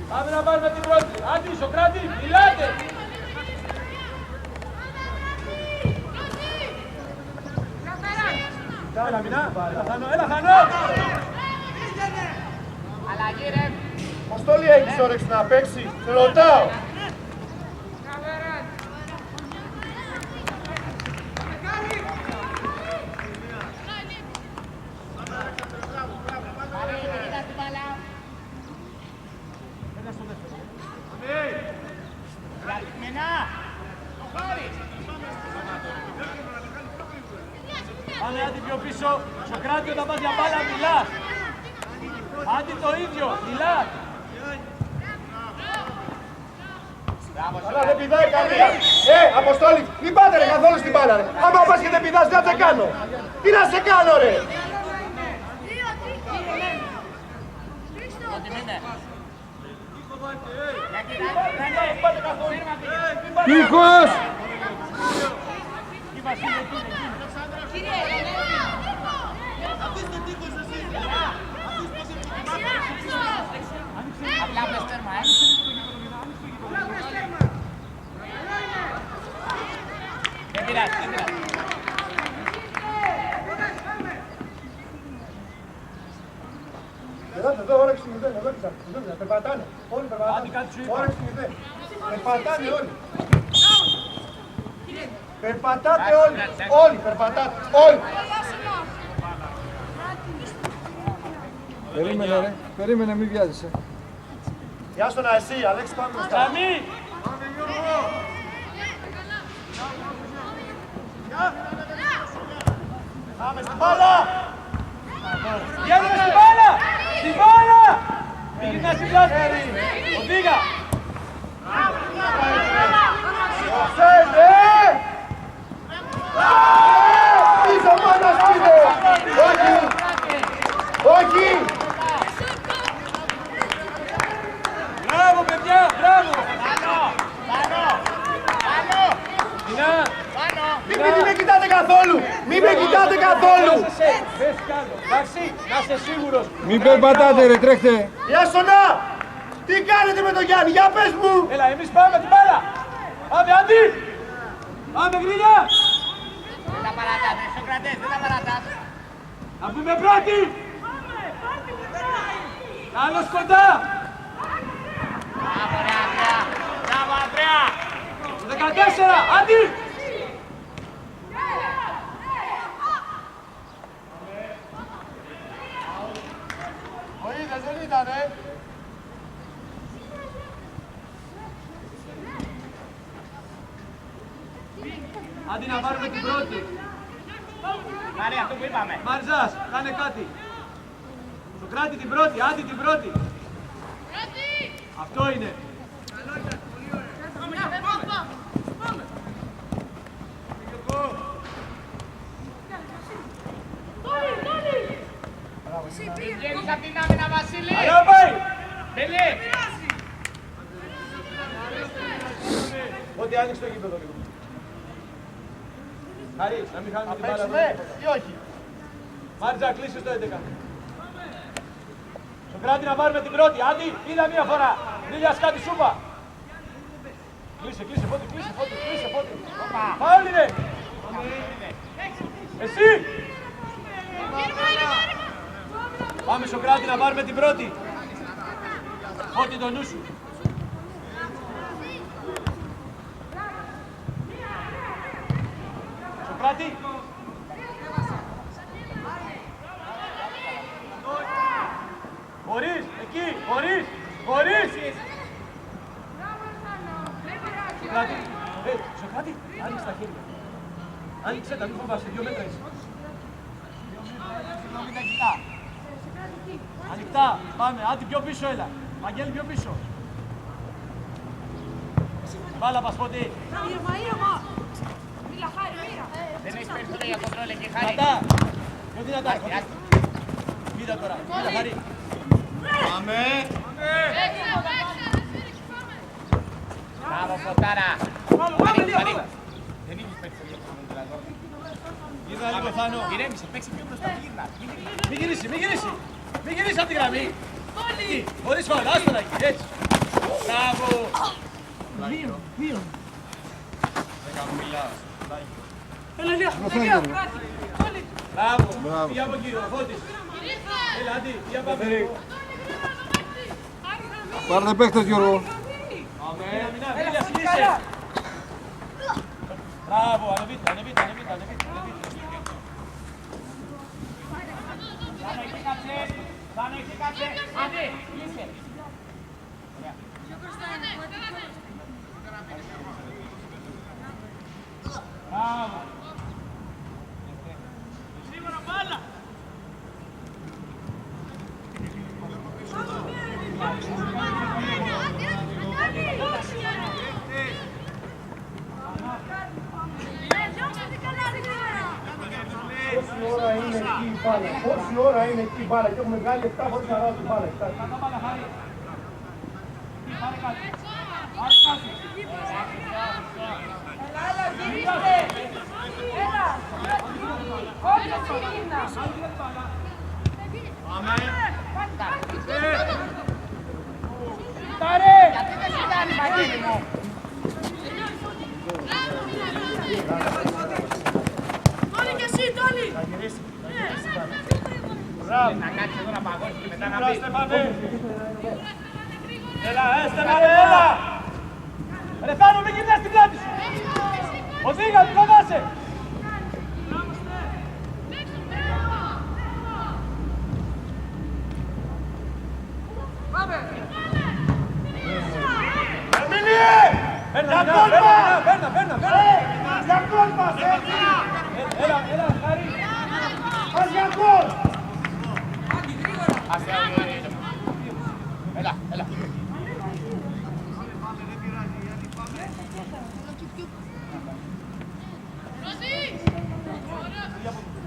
Πάμε να πάρουμε την πρώτη. Άντι, Σοκράτη, μιλάτε. Έλα, Μινά. Έλα, Χανό. Αλλαγή ρε. Αποστόλη, έχεις όρεξη να παίξει? Σε ρωτάω. Πάμε, Άντι, πιο πίσω. Σοκράτη, όταν πας για μπάλα, μιλάς. Άντι, το ίδιο, μιλάς. Αλλά δεν πηδάει κανένα. Αποστόλη, μην πάτε ρε καθόλου στην μπάλα ρε. Άμα πας και δεν πηδάς, τι να σε κάνω? Τι να σε κάνω ρε? Νίκος! Απλά βρες τέρμα, Δεν πειράζει, δεν πειράζει. Εδώ όρεξη μηδέν, εδώ περπατάνε. Όλοι Άντι, περπατάνε. κάτι σου είπα. Όρεξη μηδέν. Περπατάνε όλοι. Περπατάτε όλοι. Όλοι περπατάτε. Όλοι. Περίμενε ρε, περίμενε, μην βιάζεσαι. Γεια σου να εσύ, Αλέξη, πάμε μπροστά. Καμί. Πάμε στην μπάλα. Βγαίνουμε στην μπάλα. Στην μπάλα. Μην γυρνάς στην πλάτη. Οδήγα. Σέντε! Πίσω πάνω σπίτι! Όχι! Όχι! Μπράβο, παιδιά, μπράβο. Μινά. Μην με κοιτάτε καθόλου! Μην με κοιτάτε καθόλου! Πες κι άλλο. Εντάξει, να είσαι σίγουρος. Μην περπατάτε ρε, τρέχτε. Γεια Σονά! Τι κάνετε με τον Γιάννη, για πες μου! Έλα, εμείς πάμε την μπάλα. Πάμε, Άντι. Πάμε, γρήγορα. Δεν τα παρατάτε, Σοκρατές, δεν τα παρατάτε. Να πούμε πρώτη. Άλλος κοντά. Μπράβο ρε Ανδρέα, μπράβο Ανδρέα. 14, Άντι. Ο είδες, δεν ήτανε! Άντι, να πάρουμε την πρώτη. Πάρε αυτό που είπαμε. Μαρζάς, κάνε κάτι. Σοκράτη την πρώτη, Άντι την πρώτη. Αυτό είναι. Βγαίνεις απ' την άμυνα, Βασίλη. Αλλιά πάει. Μπελή. Ό,τι άνοιξε το γήπεδο λίγο. Χαρή, να μην χάνουμε την μπάλα. Παίξουμε ή όχι? Μάρτζα, κλείσε το 11. Σοκράτη να πάρουμε την πρώτη. Άντι, είδα μία φορά. Μίλιας κάτι σούπα. Κλείσε, Φώτη, κλείσε, Φώτη. Φάουλ είναι. Εσύ. Πάμε Σοκράτη να πάρουμε την πρώτη. Φώτη το νου σου. Σοκράτη. Μπορείς, εκεί, μπορείς. Σοκράτη, άνοιξε τα χέρια. Άνοιξε τα, μην φοβάσαι, 2 μέτρα είσαι. Ανοιχτά, πάμε, άντι πιο πίσω έλα. Βαγγέλη πιο πίσω. Μπάλα πας Φώτη. Ήρεμα. Μίλα Χάρη, μοίρα. Δεν έχεις περιθώριο για κοντρόλ εκεί, Χάρη. Κατά. Πιο δυνατά. Κοίτα τώρα, κοίτα Χαρή. Πάμε. Μπράβο, Φωτάρα. Πάμε λίγο. Δεν είχες περιθώριο για κοντρόλ εδώ. Γύρνα λίγο Θάνο. Ηρέμησε, παίξε πιο μπροστά, γύρνα. Μην γυρίσει. Μην γυρίσει από τη γραμμή. Χωρίς φάουλ, άστο να εκεί, έτσι. Μπράβο. Δύο. Έλα φαίνεται. Μπράβο. Πήγε από εκεί, ο Φώτης. Έλα, Άντι, πήγε από εκεί. Πάρτε παίχτες Γιώργο. Μίλιας, κλείσε. Μπράβο, ανεβείτε. Πάνω εκεί κάτσε. Άντε, κλείσε. Μπράβο. Σίγουρα μπάλα. Πόση ώρα είναι εκεί η μπάλα και έχουμε βγάλει 7 φορές να την μπάλα. Έλα, γυρίστε. Έλα. Όχι, όχι, γύρνα. Γιατί δεν σου κάνει, Βαγγέλη μου. Τόλι και εσύ, Τόλι. Να κάτσει εδώ να παγώσει και μετά να πει. Έλα, Στέφανε, έλα! Ρε Θάνο, μην γυρνάς την πλάτη σου! Οδήγα, μην φοβάσαι! Εμίλιε! Παίρνα, Για κόλ μας, έτσι! Έλα, Χαρή! Ας για κόλ! Έλα.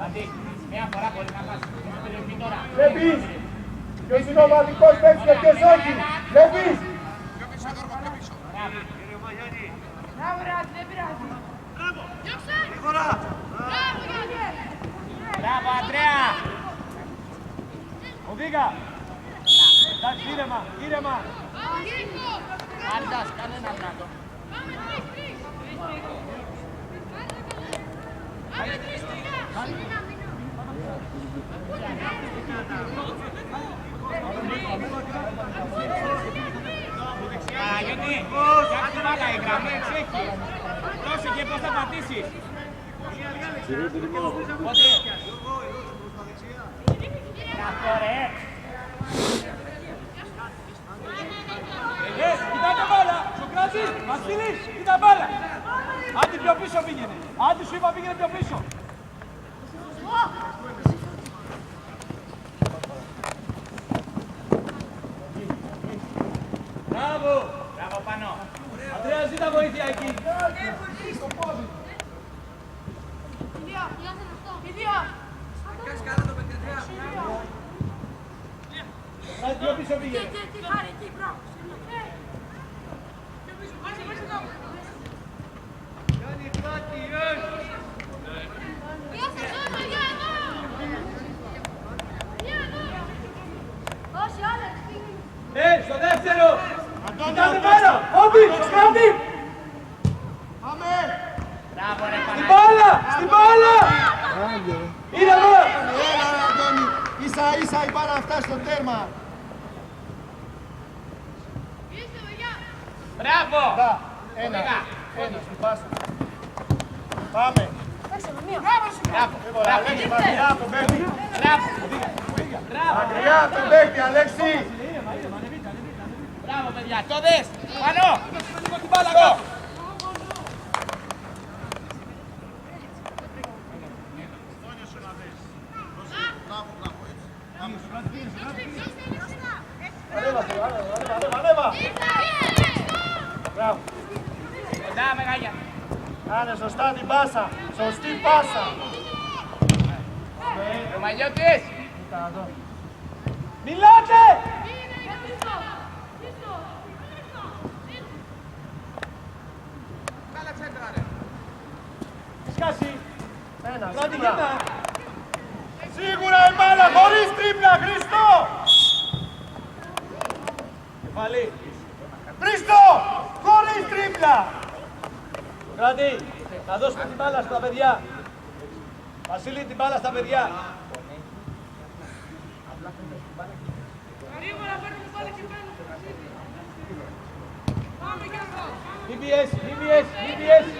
Αντί, μια φορά μπορεί να πας στην περιοχή τώρα. Βλέπεις! Ποιος είναι ο ομαδικός παίκτης και ποιος όχι! Βλέπεις! Μπράβο, Ράτ, δεν πειράζει. Μπράβο, Αντρέα. Οδήγα! Εντάξει, ήρεμα! Άντας, κάνε ένα βράδο. Παναγιώτη, κάτσε μάλα η γραμμή, έχει. Πρόσεχε πώς θα πατήσεις. Πότε. Αυτό ρε. Κοιτάτε μπάλα! Σοκράτη, Βασίλης, κοίτα μπάλα! Άντι πιο πίσω πήγαινε! Άντι σου είπα πήγαινε πιο πίσω! Μπράβο! Μπράβο πάνω. Αντρέα, ζήτα βοήθεια εκεί! Άντι πιο πίσω πήγαινε! Όχι, Άλεξ. Άντι! Πάμε! Μπράβο ρε Στην Παναγιώτη. μπάλα! Στην μπάλα! Ήρεμα! Έλα ρε Αντώνη, ίσα ίσα η μπάλα να φτάσει στο τέρμα. Μπράβο. Ένα, Λίγα. ένα στην πάσα. Πάμε. Μπράβο. Έβαλα, Αλέξη, μακριά τον παίκτη. Μπράβο. Μπράβο. Μακριά τον παίκτη, Αλέξη. Μπράβο παιδιά. Το δες. Πάνω. Την μπάλα κάτω! Ανέβα. Μπράβο. Κοντά μεγάγια. Κάνε σωστά την πάσα. Σωστή πάσα. Ο Μαγιώτης. Μιλάτε! Σκάσει! Ένα, Πρώτη σίγουρα. γύρνα! Σίγουρα η μπάλα, χωρίς τρίπλα, Χρήστο. Κεφαλή! Χρήστο, χωρίς τρίπλα. Κράτη! Να δώσουμε την μπάλα στα παιδιά! Βασίλη, την μπάλα στα παιδιά! Γρήγορα παίρνουμε πάλι και παίρνουμε. Πάμε Γιώργο. Μην πιέσει, μην πιέσει, μην πιέσει!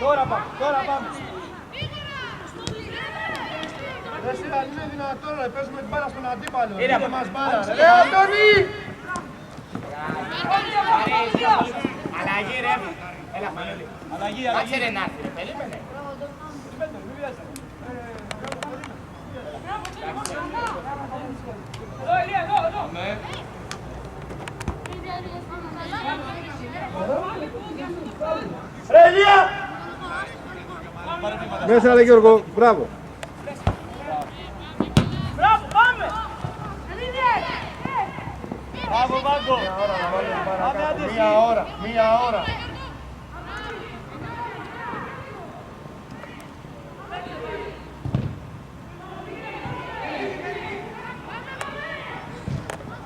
Τώρα πάμε, τώρα πάμε! Εσύ αν είναι δυνατόν να παίζουμε την μπάλα στον αντίπαλο. Είναι Είναι μας μπάλα. Ρε Αντώνη! Αλλαγή ρε. Έλα Μανώλη. Αλλαγή, Κάτσε αλλαγή! ρε να έρθει ρε. Περίμενε. Εδώ, Ηλία, εδώ. Ρε Ηλία! Μέσα ρε Γιώργο, μπράβο. Μπράβο, πάμε. Μπράβο, Βάγκο! Μία ώρα να βάλουμε την μπάλα Πάμε, κάτω. άντε εσύ. Μία ώρα, μία ώρα.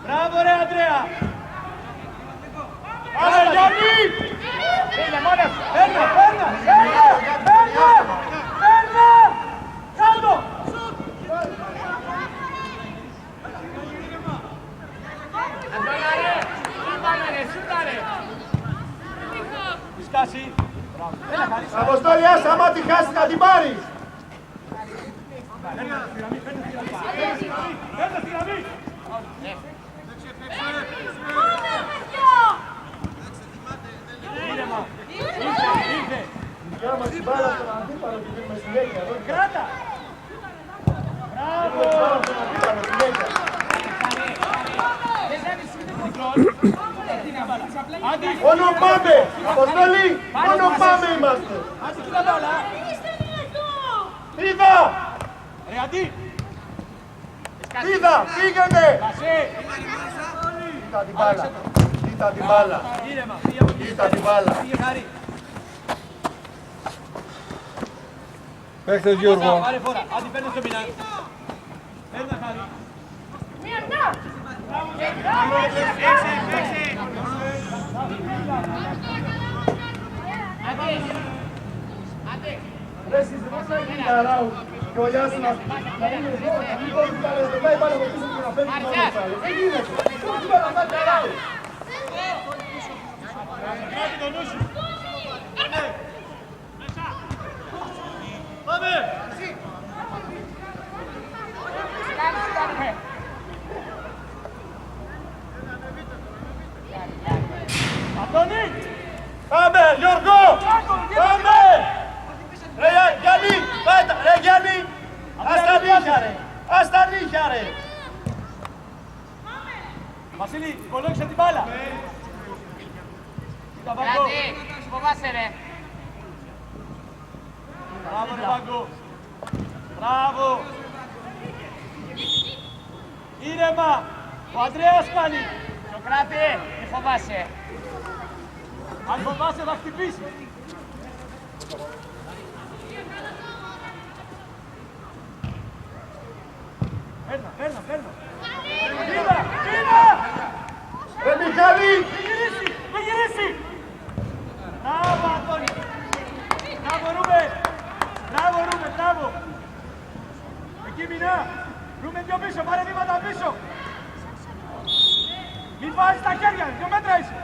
Μπράβο ρε Αντρέα! Πάμε Γιάννη! Είναι μόνος. Παίρνα, παίρνα, παίρνα, παίρνα, παίρνα! Κάτω! Αντώνα ρε. Σούταρε ρε. Σούταρε. Σκάσει! Αποστόλη, άσε, άμα τη χάσεις να την πάρεις. Παίρνα στη γραμμή! Ήρεμα! Ήρθε! Δικαίωμα την μπάλα στον αντίπαλο και δίνουμε συνέχεια. Κράτα! Μπράβο! Στον αντίπαλο συνέχεια. Άντι! Μόνο πάμε! Αποστόλη, μόνο πάμε είμαστε. Άντι, κοίτα μπάλα! Είδα! Ρε Αντί! Είδα! Πήγαινε! Κασέ! Είδα την μπάλα. Είδα την μπάλα. Ήρεμα! Φύγε από εκεί! Είδα την μπάλα. Φύγε Χάρη! Παίχτες Γιώργο. Πάρε φορά! Άντι, παίρνε στο μηνά! Παίρνα Χάρη! Ρε εσείς δεν θα γίνει καράου και ο Γιάσονας να είναι εδώ, να μην μπορεί να λεπτά η μπάλα από πίσω και να φέρνει την μπάλα στους άλλους. Δεν γίνεται. Πώς μπορεί να κάνει καράου. Κράτη το νου σου! Πάμε! Αντώνη! Πάμε, Γιώργο! Πάμε! Ρε Γιάννη, πάτα, ρε Γιάννη! Ας τα νύχια ρε! Ας τα νύχια ρε! Βασίλη, υπολόγισε την μπάλα! Κοίτα Βάγκο! Κράτη. Φοβάσαι ρε. Μπράβο ρε Βάγκο! Μπράβο! Ήρεμα! Ο Ανδρέας κάνει! Σοκράτη. Μη φοβάσαι. Αν φοβάσαι θα χτυπήσει! Παίρνα, παίρνα, παίρνα! Κοίτα, κοίτα! Ρε Μιχάλη! Μη γυρίσει, μη γυρίσει! Βάζεις τα χέρια, 2 μέτρα είσαι.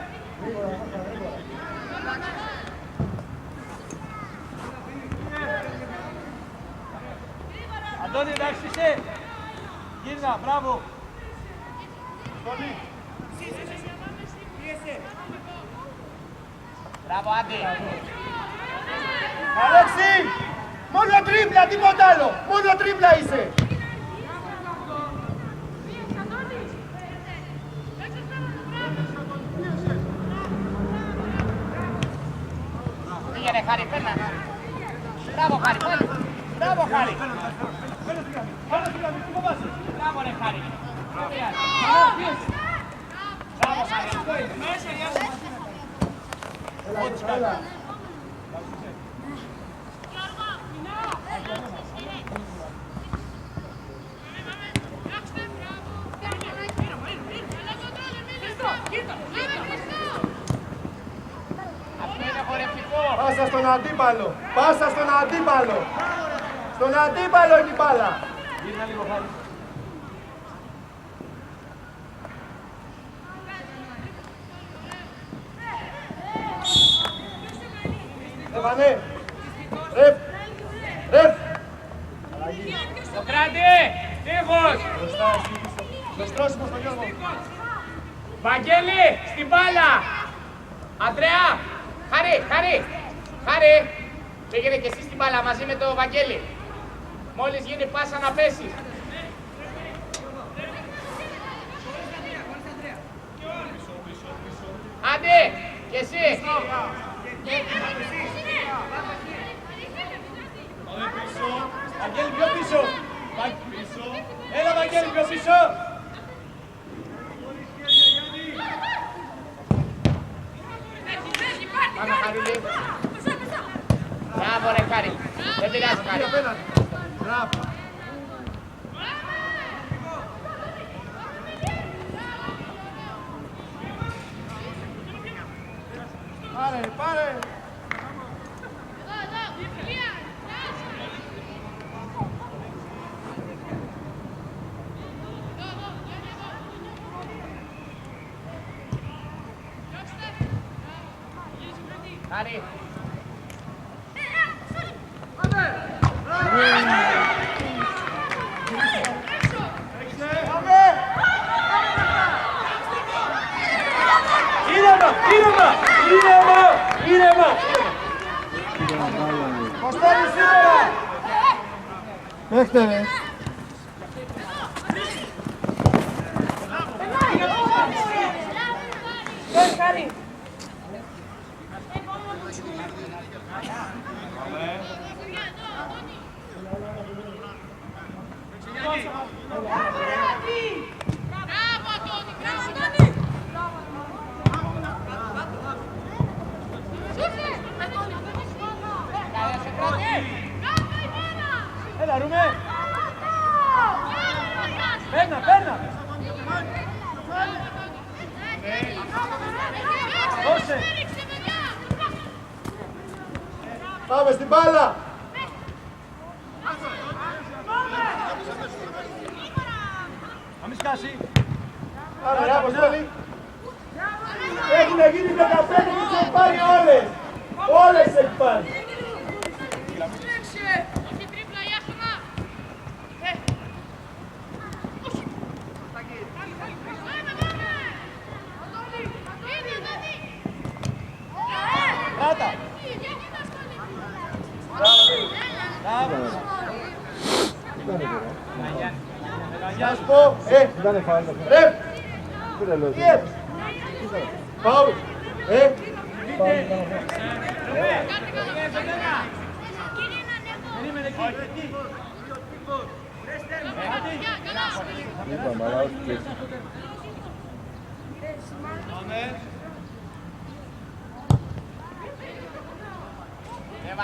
Αντώνη, εντάξει είσαι. Γύρνα, μπράβο. Μπράβο, Άντι. Αλέξη, μόνο τρίπλα, τίποτα άλλο. Μόνο τρίπλα είσαι. Πήγαινε, Χάρη, παίρνα. Μπράβο, Χάρη, πάλι. Μπράβο, Χάρη. Μπράβο, ρε, Χάρη. Μπράβο, Χάρη, αυτό είναι. Αυτό είναι χορευτικό. Πάσα στον αντίπαλο. Πάσα στον αντίπαλο. Στον αντίπαλο είναι η μπάλα. Γύρνα λίγο, Χάρη. Στεφανέ. Ρεφ. Ρεφ. Σοκράτη, τείχος. Το στρώσιμο στον Γιώργο. Βαγγέλη, στην μπάλα. Αντρέα, Χάρη, Χάρη, Χάρη. Πήγαινε και εσύ στην μπάλα μαζί με το Βαγγέλη. Μόλις γίνει πάσα να πέσεις. Άντε, και εσύ. Βαγγέλη, πιο πίσω. Έλα, Βαγγέλη, πιο πίσω. Πάμε, Χαρούλη. Μπράβο, ρε, Χάρη. Δεν πειράζει, Χάρη. Μπράβο. Πάρε, πάρε. Χάρη. Ήρεμα, ήρεμα, ήρεμα, ήρεμα. Κοστάρι σήμερα. Παίχτε ρε. Χάρη. Έλα, Ρούμε. Παίρνα, παίρνα. Δώσε. Πάμε στην μπάλα. Να μην σκάσει. Πάμε, ρε, Αποστόλη. Έχουν γίνει 15 και τις έχει πάρει όλες. Όλες τις έχει πάρει. Κράτα. Μπράβο. Να σου πω, Ήτανε φάουλ. ρε, Τι ρε λέω. τι έπαιζε. Φάουλ. Περίμενε εκεί. Είπαμε, αλλά όχι και έτσι.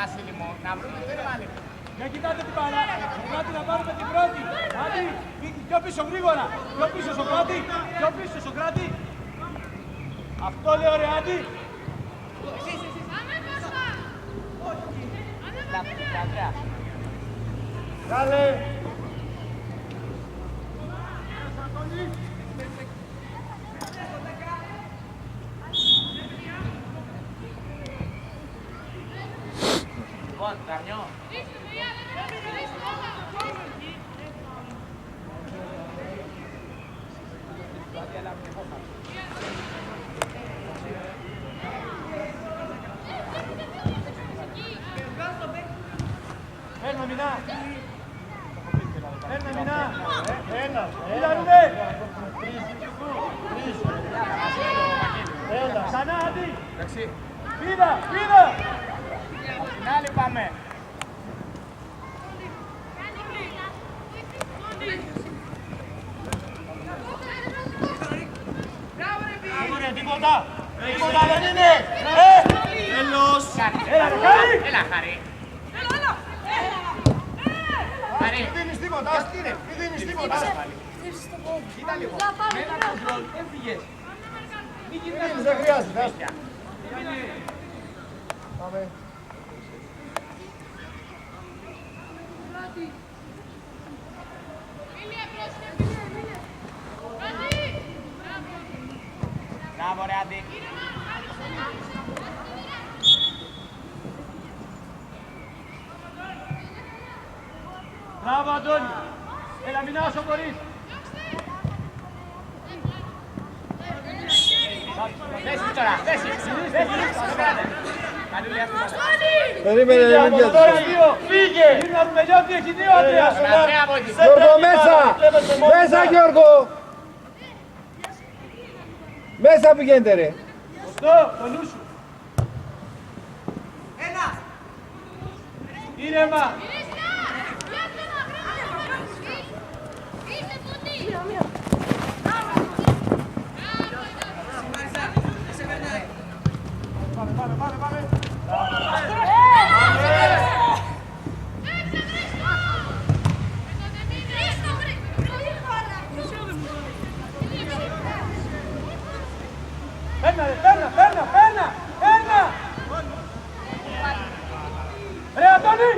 Βασίλη μου, να βρούμε το ρημάδι. Για κοιτάτε την μπάλα. Σοκράτη να πάρουμε την πρώτη. Άντι, πιο πίσω γρήγορα. Πιο πίσω Σοκράτη. Πιο πίσω Σοκράτη. Αυτό λέω ρε Άντι. Ανδρέα. Κάλε. Δαμιό. Παίρνω μηνά. Παίρνω μηνά. Ένα. Είδατε. Έλα. Ξανά αντί. Εντάξει. Πήδα, πήδα. Την άλλη πάμε. Τίποτα. Τίποτα δεν είναι. Τέλος. Έλα ρε Χάρη. Έλα, Χαρή. Χαρή. Μην δίνεις τίποτα. Μην δίνεις τίποτα. Κοίτα λίγο. Με ένα κοντρόλ έφυγες. Μην γυρνάς. Δεν χρειάζεται. Πάμε. Μπράβο ρε Άντι. Μπράβο Αντώνη. Έλα μηνά όσο μπορείς. Θέση τώρα, θέση. Περίμενε, Φύγε μην από πιάσεις. τώρα δύο. Φύγε. Γύρνα του Μελιώτη, έχει δύο Αντρέα. Ανδρέα βοήθησε. Γιώργο, μέσα! Μέσα, Γιώργο! Μέσα πηγαίνετε, ρε. Σωστό, το νου σου. Ήρεμα. Παίρνα, ρε, παίρνα, παίρνα, παίρνα, παίρνα. Ρε Αντώνη,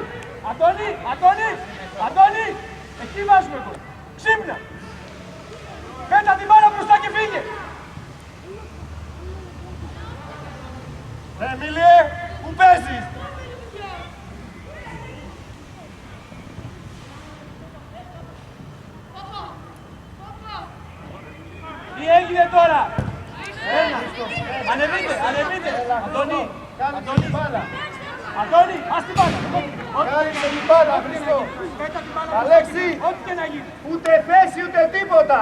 Αντώνη, Αντώνη, Αντώνη, εκεί βάζουμε εγώ. Ξύπνα. Πέτα την μπάλα μπροστά και φύγε. Εμίλιε, πού παίζεις? Τι έγινε τώρα. Ένα. Ανεβείτε, ανεβείτε. Αντώνη, Αντώνη, μπάλα. Αντώνη, ας την μπάλα. Κάλυψε την μπάλα, Χρήστο. Πέτα την μπάλα. Αλέξη, Ό,τι και να γίνει. ούτε θέση ούτε τίποτα.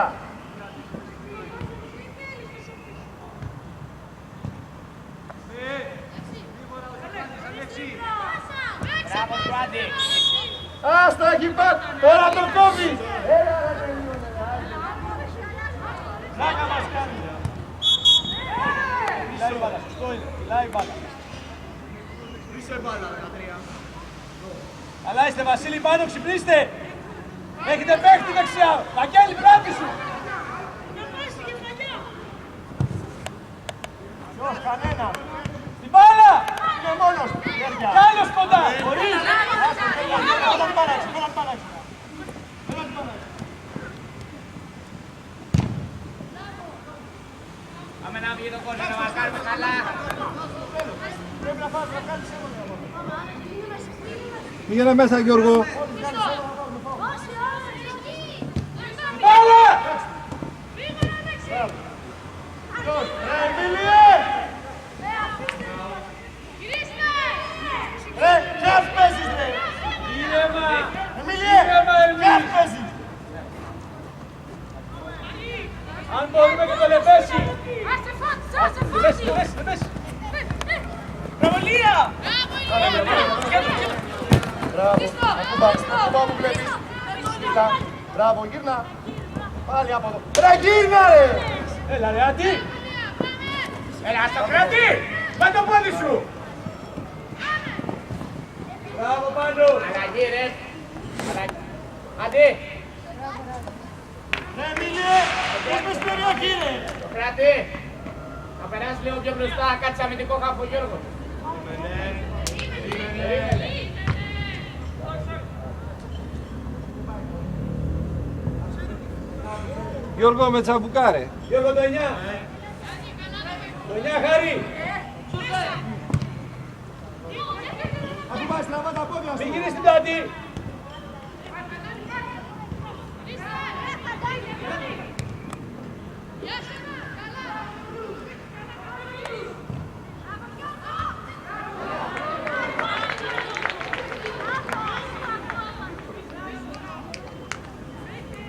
Μπράβο του Άντι. Άστα εκεί πάνω, τώρα το κόβεις. Ζάκα μας κάνει. Μιλάει μπάλα, σωστό είναι. Μιλάει μπάλα. Πίσω η μπάλα, ρε Αντρέα. Καλά είστε Βασίλη, πάνω ξυπνήστε. Έχετε παίχτη δεξιά. Βαγγέλη, πλάτη σου. Ποιος, κανένα. Την μπάλα. Είναι μόνος του, χέρια. Κι άλλος κοντά. Χωρίς. Έλα την μπάλα έτσι, έλα την μπάλα έτσι. Έλα την μπάλα έτσι. Πάμε να βγει το κόσμο, να μαρκάρουμε καλά. Πρέπει να φας, να κάνεις έμονο. Πήγαινε μέσα, Γιώργο. Μπάλα. Ρε Εμίλιε! Ρε, ποιας παίζεις ρε! Ήρεμα. Εμίλιε! Ποιας παίζεις! Αν μπορούμε και το λεπέσει. Λεπέσει, λεπέσει, λεπέσει. Προβολία. Μπράβο, ακούμπα που βλέπεις. Κοίτα, μπράβο, γύρνα. Πάλι από εδώ. Ρε, γύρνα ρε! Έλα ρε Άντι. Έλα, στο κράτη. Πά' το πόδι σου. Μπράβο πάνω. Αλλαγή ρε. Αλλαγή. Άντι. Ρε Εμίλιε, πώς μες περιοχή ρε! Το κράτη. Θα περάσει λίγο πιο μπροστά, κάτσε αμυντικό χάφο Γιώργο. Περίμενε. Γιώργο, με τσαμπουκάρε. Γιώργο το 9. Το 9 Χάρη. Θα του πάει στραβά τα πόδια σου. Μην γυρίσει την πλάτη.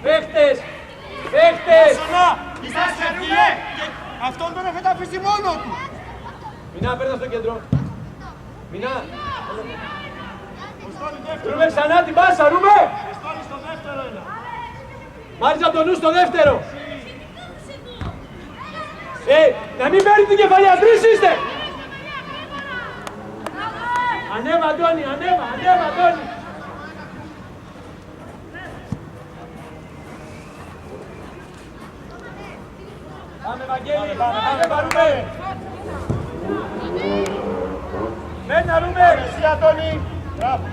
Παίχτες! Παίχτες! Σωνά, είσαστε εκεί. Αυτόν τον έχετε αφήσει μόνο του. Μινά, παίρνω στο κέντρο. Μινά. Αποστόλη δεύτερο. Ρούμε ξανά την πάσα, Ρούμε! Αποστόλη στο δεύτερο ένα. Μάλιστα από το νου στο δεύτερο. Να μην παίρνει την κεφαλιά, τρεις είστε! Ανέβα, Αντώνη, ανέβα, Αντώνη! Πάμε, Βαγγέλη, πάμε, Ρούμε! Μέντα, Ρούμε! Εσύ, Αντώνη. Μπράβο.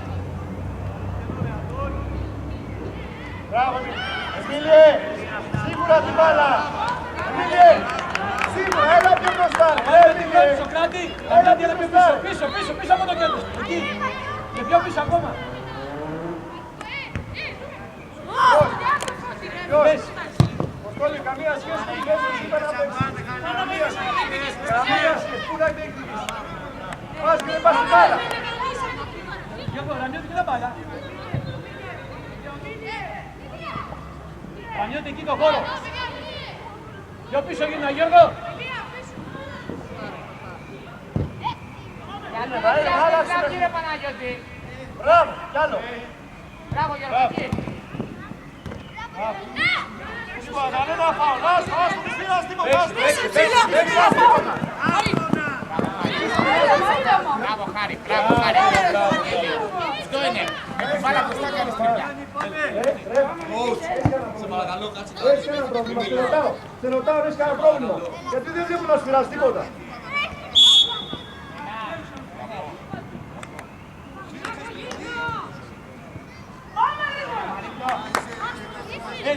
Μπράβο, Εμίλιε. Σίγουρα την μπάλα. Εμίλιε. Σίγουρα, έλα πιο μπροστά. Εμίλιε. Σοκράτη, Σοκράτη, έλα πιο πίσω, πίσω από το κέντρο. Εκεί, και πιο πίσω ακόμα. Πες. Αποστόλη, καμία σχέση με τη θέση που είπα να παίξεις. Καμία σχέση. Καμία σχέση. Πού να διεκδικήσεις. Πας και δεν πας την μπάλα. Γιώργο, Ρανιώτη και τα μπάλα. Ρανιώτη εκεί το χώρο. Πιο πίσω γίνα, Γιώργο. Μπράβο, κύριε Παναγιώτη. Μπράβο, κι άλλο. Μπράβο, Γιώργο, εκεί. Τίποτα, κανένα φάουλ. Άστο, μη σφυράς τίποτα. Άστο. Μπράβο, Χάρη, μπράβο, Χάρη. Αυτό είναι. Με την μπάλα μπροστά κάνεις τρίπλα. Έχεις ένα πρόβλημα, σε ρωτάω αν έχεις κανένα πρόβλημα. Γιατί δεν βλέπω να σφυράς τίποτα.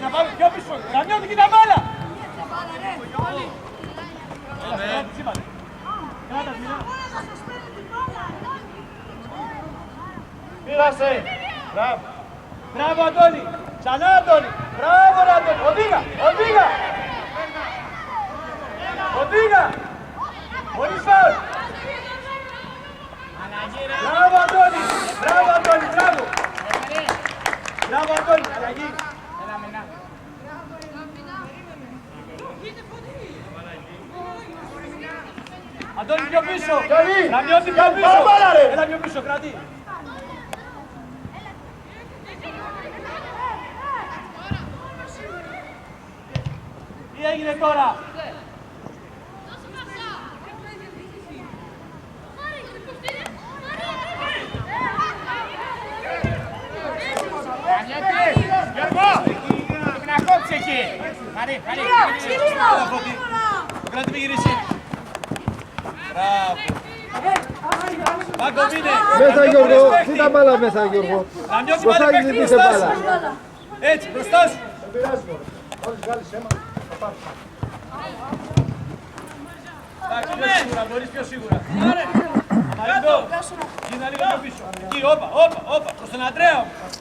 Να πάμε πιο πίσω. Ρανιώτη και τα μπάλα. Κράτα, Μινά. Πήρασε. Μπράβο. Μπράβο, Αντώνη. Ξανά, Αντώνη. Μπράβο, ρε, Αντώνη. Οδήγα. Χωρίς φάουλ. Μπράβο, Αντώνη. Μπράβο, Αντώνη. Αλλαγή. Αντώνη πιο πίσω. Ρανιώτη πιο πίσω. Έλα πιο πίσω, κρατή. Τι έγινε τώρα. Γιώργο, πρέπει να κόψει εκεί. Χαρή. Το κράτη μη γυρίσει. Μπράβο. Πάγκο μείνε. Μέσα Γιώργο, τι τα μπάλα μέσα Γιώργο. Ρανιώτη Πώς βάλε θα παίχτη γυρίσει μπροστά σου. μπάλα. Έτσι, μπροστά σου. Δεν πειράζει μόνο. Όλες βγάλεις αίμα, θα πάρεις. Εντάξει, πιο σίγουρα, μπορείς πιο σίγουρα. Αμαρindό, γίνα λίγο πιο πίσω. Εκεί, όπα, προς τον Αντρέα όμως.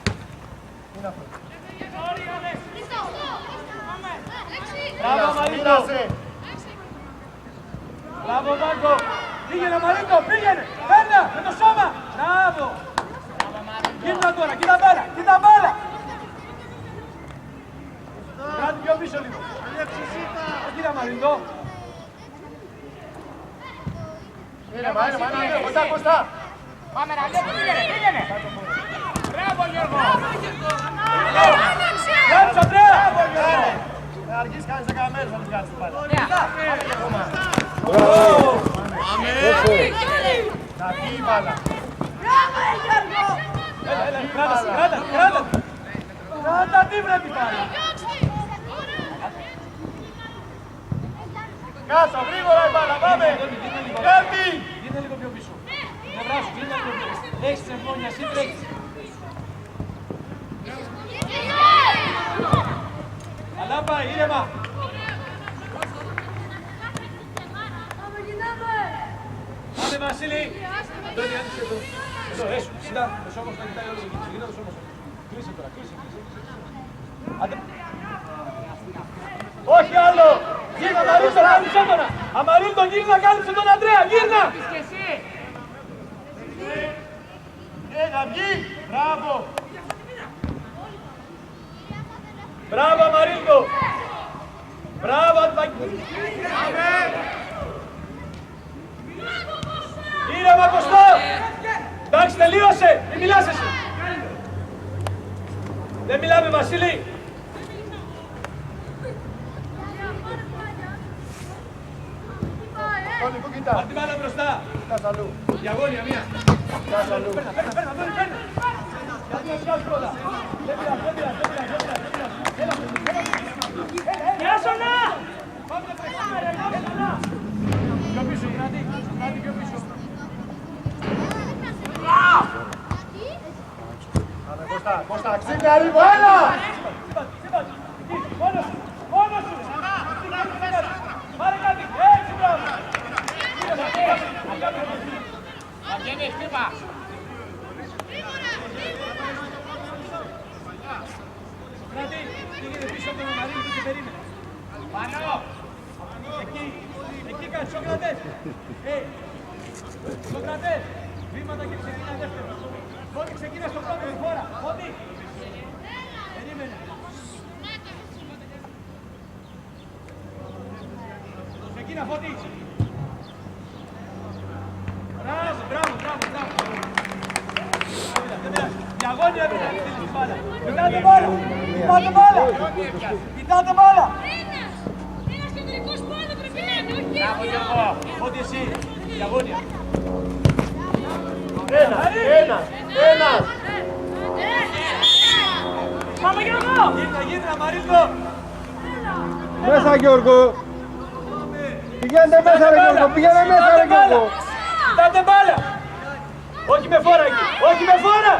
Μπράβο, Αμαρindό. Πήρασε. Μπράβο, Βάγκο. Πήγαινε, Αμαρindό, πήγαινε. Παίρνα, με το σώμα. Μπράβο. Κοίτα τώρα, κοίτα μπάλα. Κράτη πιο πίσω λίγο. Κοίτα, Αμαρindό. Είναι, κοντά. Πάμε, Ρανιώτη, πήγαινε. Μπράβο, Γιώργο. Κάτσε, Αντρέα. Να αργείς, κάνεις 10 μέρες να την κάνεις την μπάλα. Να βγει η μπάλα. Έλα, κράτα, τι βρέπει πάλι. Κάτω, γρήγορα η μπάλα, πάμε. Κέρδη. Γίνε λίγο πιο πίσω. Πλευρά σου, γίνε λίγο πιο πίσω. Έχεις εμφώνια, εσύ τρέχεις. Καλά πάει, ήρεμα. Πάμε, Βασίλη. Αντώνη, άνοιξε εδώ. Εδώ, έσου, σειρά, το σώμα σου να κοιτάει όλο το κίνηση. Γυρνά το σώμα σου. Κλείσε τώρα, κλείσε. Άντε. Όχι άλλο! Γύρνα, Αμαρίλτο, κάλυψε τον! Αμαρίλτο, γύρνα, κάλυψε τον Αντρέα, γύρνα! Να βγει. Μπράβο. Μπράβο, Αμαρίλτο! Μπράβο, Αντβάκη! Ήρεμα, Κωστό! Εντάξει, τελείωσε! Μην μιλάς εσύ! Δεν μιλάμε, Βασίλη! Τόνι, πού κοιτάς. Πάρ' την μπάλα μπροστά! Κοιτάς αλλού. Διαγώνια, μία! Κοιτάς αλλού. Παίρνα! Γιάσονα! Πιο πίσω, Γράντη, πιο πίσω. Πάμε Κώστα, ξύπνα λίγο, έλα! Μόνος σου! Πάρε κάτι! Έτσι, μπράβο! Βαγγέλη, χτύπα. Γράντη, πήγαινε πίσω από τον Αμαρίλτο και περίμενε. Πάνω. Εκεί κάτσε, Σοκρατές. Σοκρατές, βήματα και ξεκινά δεύτερο. Φώτη, ξεκινά στο πρώτο, η χώρα. Φώτη. Περίμενε. Ξεκινά, Φώτη. Μπράβο. Διαγώνια έπαιζε, στείλεις την μπάλα. Κοιτάτε μπάλα! Κοιτάτε μπάλα! Ένας κεντρικός πόδι πρέπει να είναι, όχι Μπράβο, ίδιο. Γιώργο. Φώτη εσύ, διαγώνια. Ένας. Πάμε Γιώργο! Γύρνα, Αμαρίλτο. Μέσα Γιώργο. Πηγαίνετε μέσα ρε Γιώργο, πηγαίνετε μέσα ρε Γιώργο. Κοιτάτε μπάλα. Όχι με φόρα εκεί, όχι με φόρα.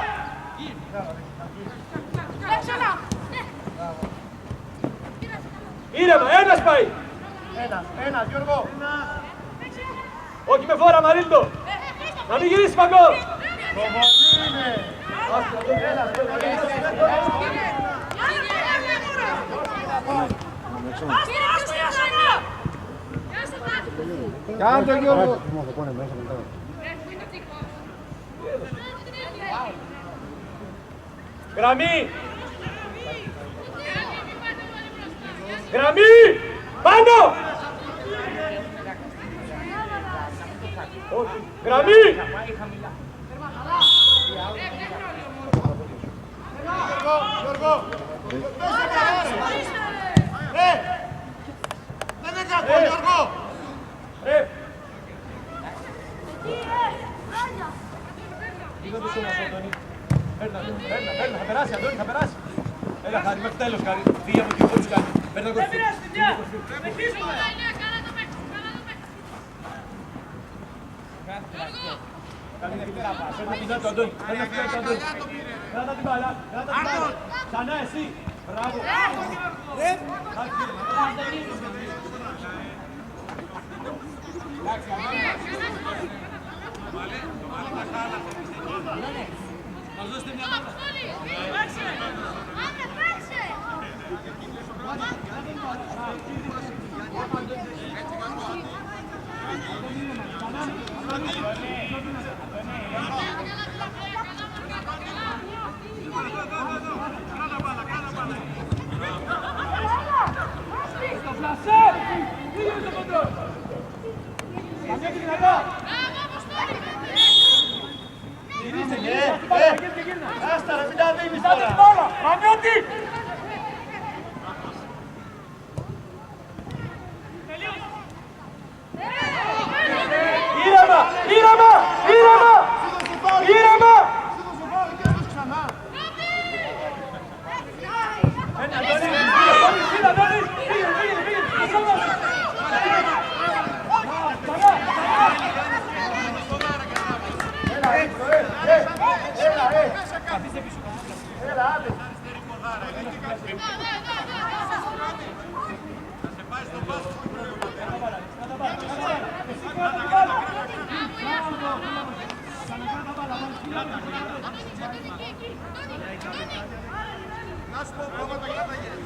Έξαλα. Ήρεμα, ένας πάει. Ένας, Γιώργο. Όχι με φόρα, Αμαρίλτο. Να μην γυρίσει παγκό. Προβολή είναι. Κάνε τον Γιώργο. Γραμμή. Γραμμή. Πάνω. Όχι. Γραμμή. Γιώργο. Δεν είναι κακό, Γιώργο. Ρε. Είδα το σώμα σου, Αντώνη. Παίρνα, θα περάσει, Αντώνη, θα περάσει. Έλα, Χάρη, μέχρι τέλος, Χάρη. Φύγε από εκεί, πώς κάνει. Παίρνα Δεν κορφή. πειράζει, παιδιά! Συνεχίζουμε! Κάνει δευτέρα πας. Παίρνα την του Αντώνη. Παίρνα την του Αντώνη. Κράτα την μπάλα. Ξανά εσύ. Μπράβο. Μας δώσετε μια μάνα. Στο πλασέ! Πήγαινε στο κοντρόλ! Παγιώτη δυνατά! Γυρίστε, γύρνα! Άστα ρε, μην τα δίνεις Κοιτάτε τώρα. την μπάλα! Παγιώτη! Να σου πω πράγματα για τα γέλια.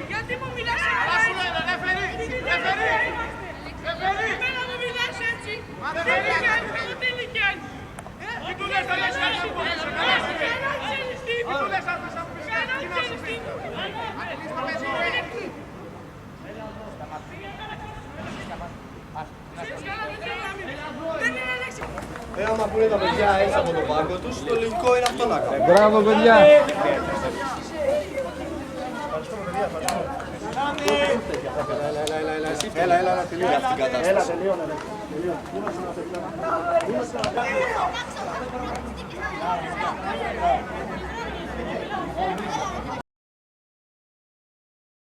Γιατί μου μιλάς έτσι? Εμένα μου μιλάς έτσι. Τι λυκιάνεις? Τι του λες, θα λες κάτι από πίσω. Τι του λες, θα λες από πίσω. Τι να σου πει. Άμα πούνε τα παιδιά έτσι από τον πάγκο τους, το λογικό είναι αυτό να κάνουν. Μπράβο, παιδιά. Έλα, τελείωνε αυτή την κατάσταση.